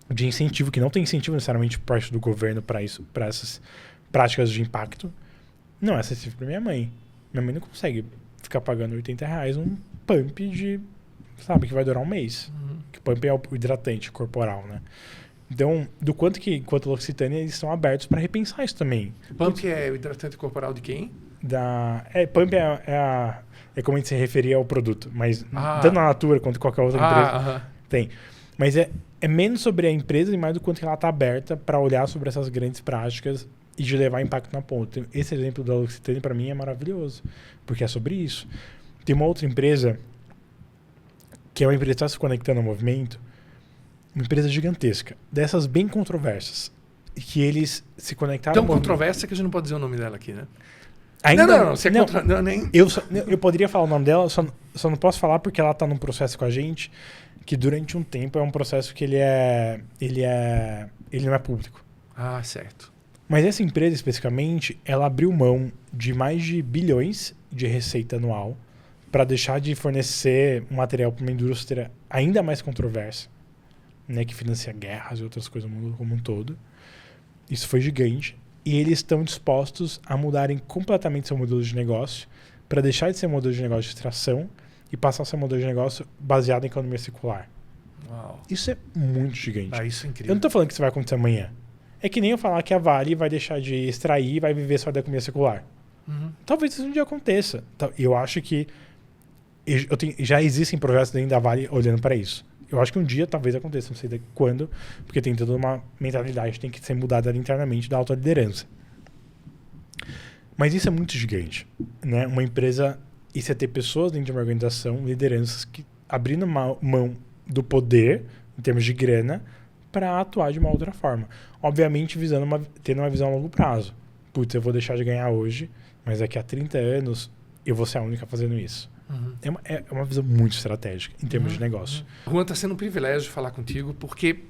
De incentivo, que não tem incentivo necessariamente por parte do governo para essas práticas de impacto. Não é acessível para minha mãe. Minha mãe não consegue ficar pagando R$80 um pump que vai durar um mês. Que pump é o hidratante corporal, né? Então, quanto a L'Occitane, eles estão abertos para repensar isso também. Pump é o hidratante corporal de quem? Pump é como a gente se referia ao produto, mas tanto na Natura quanto qualquer outra empresa tem. Mas é menos sobre a empresa e mais do quanto ela está aberta para olhar sobre essas grandes práticas e de levar impacto na ponta. Esse exemplo da L'Occitane, para mim, é maravilhoso, porque é sobre isso. Tem uma outra empresa, que é uma empresa que está se conectando ao movimento, uma empresa gigantesca, dessas bem controversas, e que eles se conectaram... Tão controversa que a gente não pode dizer o nome dela aqui, né? Ainda não. Você é nem... Eu poderia falar o nome dela, só não posso falar porque ela está num processo com a gente que durante um tempo é um processo que ele não é público. Ah, certo. Mas essa empresa, especificamente, ela abriu mão de mais de bilhões de receita anual para deixar de fornecer material para uma indústria ainda mais controversa, né, que financia guerras e outras coisas no mundo como um todo. Isso foi gigante. E eles estão dispostos a mudarem completamente seu modelo de negócio para deixar de ser um modelo de negócio de extração e passar a ser um modelo de negócio baseado em economia circular. Uau. Isso é muito gigante. Isso é incrível. Eu não estou falando que isso vai acontecer amanhã. É que nem eu falar que a Vale vai deixar de extrair e vai viver só da economia circular. Talvez isso um dia aconteça. Eu acho que já existem projetos dentro da Vale olhando para isso. Eu acho que um dia talvez aconteça, não sei quando, porque tem toda uma mentalidade que tem que ser mudada ali internamente da alta liderança. Mas isso é muito gigante, né? Uma empresa, isso é ter pessoas dentro de uma organização, lideranças que abrindo mão do poder, em termos de grana, para atuar de uma outra forma. Obviamente tendo uma visão a longo prazo. Putz, eu vou deixar de ganhar hoje, mas daqui a 30 anos eu vou ser a única fazendo isso. É uma visão muito estratégica em termos de negócio. Juan, está sendo um privilégio falar contigo, porque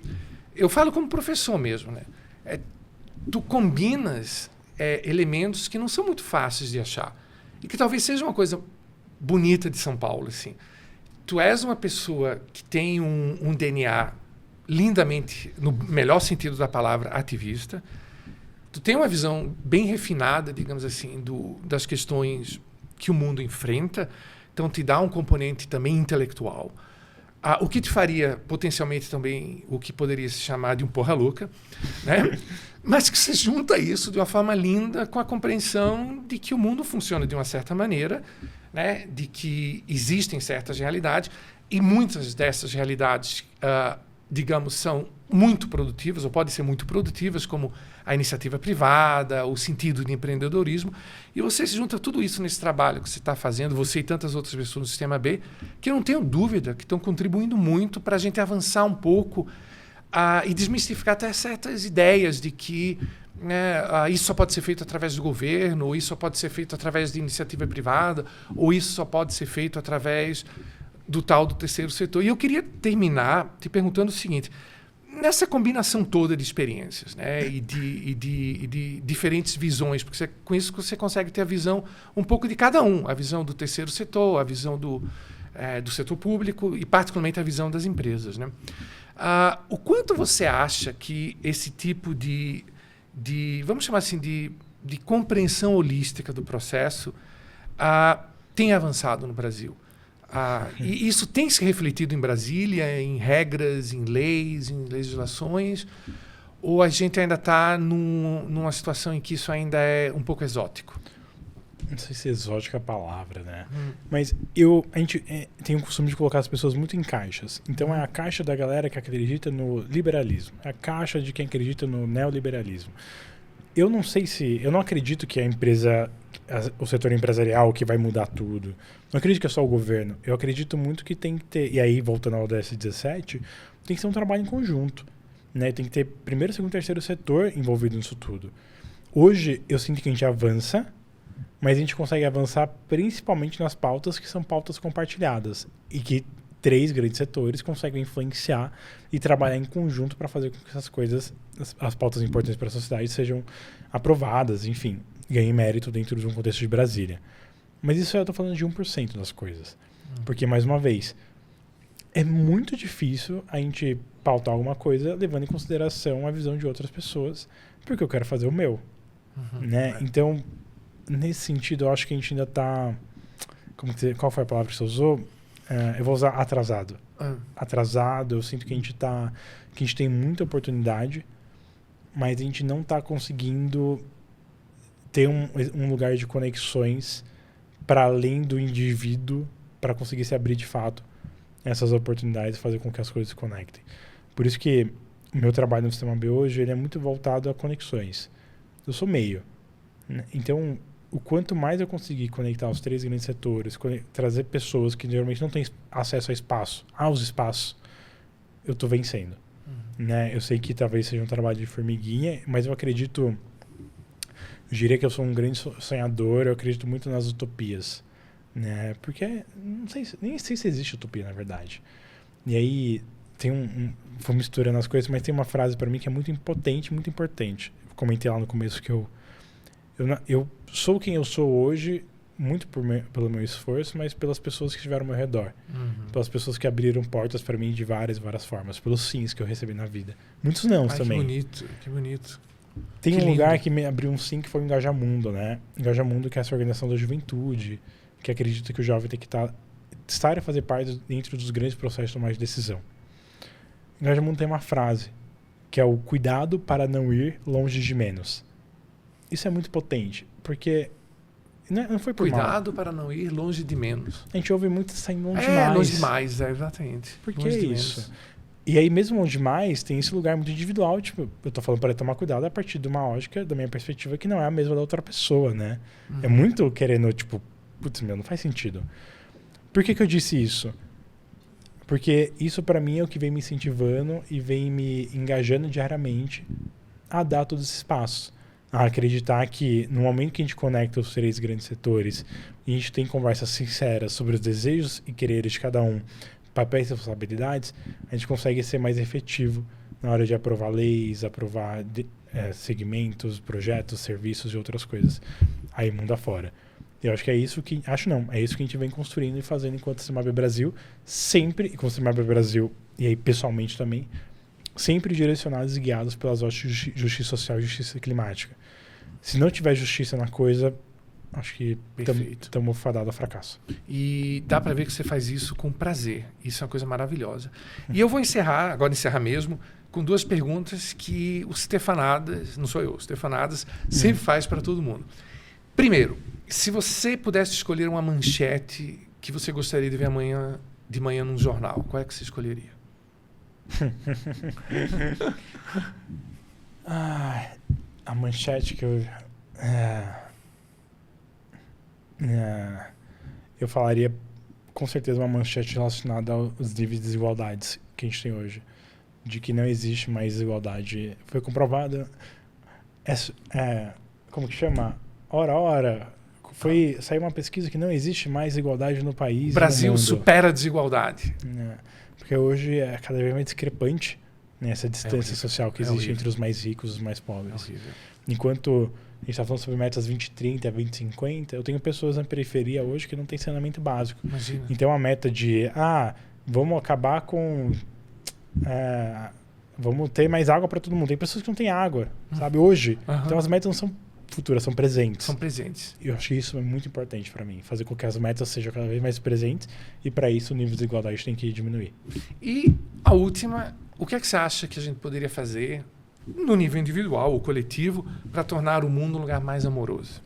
eu falo como professor mesmo, né? Tu combinas elementos que não são muito fáceis de achar e que talvez seja uma coisa bonita de São Paulo, assim. Tu és uma pessoa que tem um DNA lindamente, no melhor sentido da palavra, ativista. Tu tem uma visão bem refinada, digamos assim, das questões que o mundo enfrenta. Então, te dá um componente também intelectual. O que te faria, potencialmente, também o que poderia se chamar de um porra louca, né? Mas que se junta isso de uma forma linda com a compreensão de que o mundo funciona de uma certa maneira, né? De que existem certas realidades e muitas dessas realidades, digamos, são muito produtivas, ou podem ser muito produtivas, como a iniciativa privada, o sentido de empreendedorismo. E você se junta tudo isso nesse trabalho que você está fazendo, você e tantas outras pessoas do Sistema B, que eu não tenho dúvida que estão contribuindo muito para a gente avançar um pouco e desmistificar até certas ideias de que isso só pode ser feito através do governo, ou isso só pode ser feito através de iniciativa privada, ou isso só pode ser feito através do tal do terceiro setor. E eu queria terminar te perguntando o seguinte: nessa combinação toda de experiências, né, e de diferentes visões, porque com isso você consegue ter a visão um pouco de cada um, a visão do terceiro setor, a visão do setor público e particularmente a visão das empresas, né? O quanto você acha que esse tipo de vamos chamar assim, de compreensão holística do processo tem avançado no Brasil? E isso tem se refletido em Brasília, em regras, em leis, em legislações? Ou a gente ainda está numa situação em que isso ainda é um pouco exótico? Não sei se exótica é a palavra, né? Mas a gente tem o costume de colocar as pessoas muito em caixas. Então é a caixa da galera que acredita no liberalismo. É a caixa de quem acredita no neoliberalismo. Eu não acredito que o setor empresarial que vai mudar tudo. Não acredito que é só o governo. Eu acredito muito que tem que ter, e aí voltando ao ODS 17, tem que ser um trabalho em conjunto, né? Tem que ter primeiro, segundo, terceiro setor envolvido nisso tudo. Hoje eu sinto que a gente avança, mas a gente consegue avançar principalmente nas pautas que são pautas compartilhadas e que 3 grandes setores conseguem influenciar e trabalhar em conjunto para fazer com que essas coisas, as pautas importantes para a sociedade, sejam aprovadas, enfim, ganhem mérito dentro de um contexto de Brasília. Mas isso eu estou falando de 1% das coisas. Porque, mais uma vez, é muito difícil a gente pautar alguma coisa levando em consideração a visão de outras pessoas, porque eu quero fazer o meu. Né? Então, nesse sentido, eu acho que a gente ainda está... Qual foi a palavra que você usou? Eu vou usar atrasado. Atrasado, eu sinto que a gente tem muita oportunidade, mas a gente não está conseguindo ter um lugar de conexões para além do indivíduo para conseguir se abrir de fato essas oportunidades e fazer com que as coisas se conectem. Por isso que o meu trabalho no Sistema B hoje ele é muito voltado a conexões. Eu sou meio. Né? Então, o quanto mais eu conseguir conectar os 3 grandes setores, trazer pessoas que geralmente não têm acesso aos espaços, eu estou vencendo. Né? Eu sei que talvez seja um trabalho de formiguinha, mas eu acredito... Eu diria que eu sou um grande sonhador, eu acredito muito nas utopias. Né? Porque nem sei se existe utopia, na verdade. E aí, vou misturando as coisas, mas tem uma frase para mim que é muito impotente, muito importante. Eu comentei lá no começo que eu sou quem eu sou hoje, muito pelo meu esforço, mas pelas pessoas que estiveram ao meu redor. Pelas pessoas que abriram portas para mim de várias formas. Pelos sims que eu recebi na vida. Muitos nãos também. Que bonito. Tem um lugar que me abriu um sim, que foi o Engajamundo, né? Engajamundo, que é essa organização da juventude, que acredita que o jovem tem que estar e fazer parte dentro dos grandes processos de tomar de decisão. Engajamundo tem uma frase, que é o cuidado para não ir longe de menos. Isso é muito potente, porque não foi por Cuidado mal. para não ir longe de menos. A gente ouve muito saindo longe demais. Longe demais, exatamente. Por que isso? Menos. E aí, mesmo longe demais, tem esse lugar muito individual. Tipo, eu tô falando para tomar cuidado a partir de uma lógica, da minha perspectiva, que não é a mesma da outra pessoa, né? É muito querendo, tipo, putz, não faz sentido. Por que eu disse isso? Porque isso, para mim, é o que vem me incentivando e vem me engajando diariamente a dar todos esses passos. A acreditar que, no momento que a gente conecta os 3 grandes setores e a gente tem conversas sinceras sobre os desejos e quereres de cada um, papéis e responsabilidades, a gente consegue ser mais efetivo na hora de aprovar leis, aprovar segmentos, projetos, serviços e outras coisas aí mundo afora. Eu acho que é isso que... é isso que a gente vem construindo e fazendo enquanto Sistema B Brasil, sempre, e com o Sistema B Brasil, e aí pessoalmente também, sempre direcionados e guiados pelas óticas de justiça social e justiça climática. Se não tiver justiça na coisa, acho que estamos fadados ao fracasso. E dá para ver que você faz isso com prazer. Isso é uma coisa maravilhosa. E eu vou encerrar mesmo, com 2 perguntas que o Stefanadas, não sou eu, o Stefanadas sempre faz para todo mundo. Primeiro, se você pudesse escolher uma manchete que você gostaria de ver de manhã num jornal, qual é que você escolheria? A manchete que eu falaria com certeza uma manchete relacionada aos níveis de desigualdades que a gente tem hoje, de que não existe mais desigualdade. Foi comprovado, como que chama? Saiu uma pesquisa que não existe mais igualdade no país. O Brasil supera a desigualdade. Porque hoje é cada vez mais discrepante, né, essa distância social que existe entre os mais ricos e os mais pobres. Enquanto a gente está falando sobre metas 2030, 2050, eu tenho pessoas na periferia hoje que não têm saneamento básico. Imagina. Então a meta de, vamos acabar com... vamos ter mais água para todo mundo. Tem pessoas que não têm água, sabe, hoje. Então as metas não são futuras, são presentes. São presentes. Eu acho que isso é muito importante para mim, fazer com que as metas sejam cada vez mais presentes e para isso o nível de desigualdade tem que diminuir. E a última, o que é que você acha que a gente poderia fazer no nível individual ou coletivo, para tornar o mundo um lugar mais amoroso.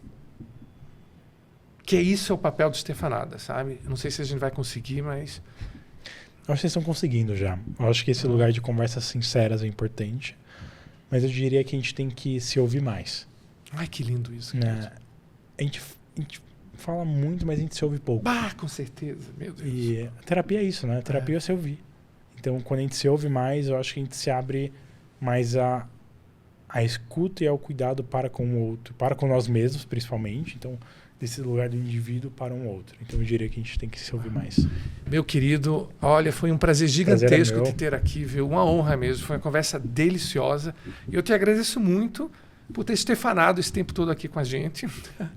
Que isso é o papel do Stefanada, sabe? Não sei se a gente vai conseguir, mas... Eu acho que vocês estão conseguindo já. Eu acho que esse lugar de conversas sinceras é importante. Mas eu diria que a gente tem que se ouvir mais. Ai, que lindo isso. Né? A gente fala muito, mas a gente se ouve pouco. Bah, com certeza, meu Deus. E a terapia é isso, né? A terapia é se ouvir. Então, quando a gente se ouve mais, eu acho que a gente se abre mais a escuta e ao cuidado para com o outro. Para com nós mesmos, principalmente. Então, desse lugar do indivíduo para um outro. Então, eu diria que a gente tem que se ouvir mais. Meu querido, olha, foi um prazer gigantesco te ter aqui, viu? Uma honra mesmo. Foi uma conversa deliciosa. E eu te agradeço muito por ter estefanado esse tempo todo aqui com a gente.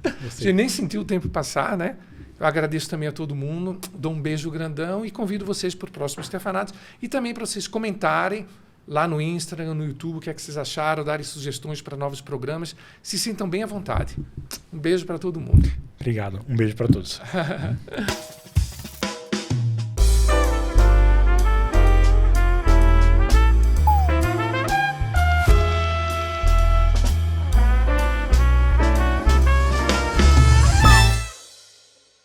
A gente nem sentiu o tempo passar, né? Eu agradeço também a todo mundo, dou um beijo grandão e convido vocês para o próximo Estefanados e também para vocês comentarem lá no Instagram, no YouTube, o que é que vocês acharam, darem sugestões para novos programas. Se sintam bem à vontade. Um beijo para todo mundo. Obrigado. Um beijo para todos.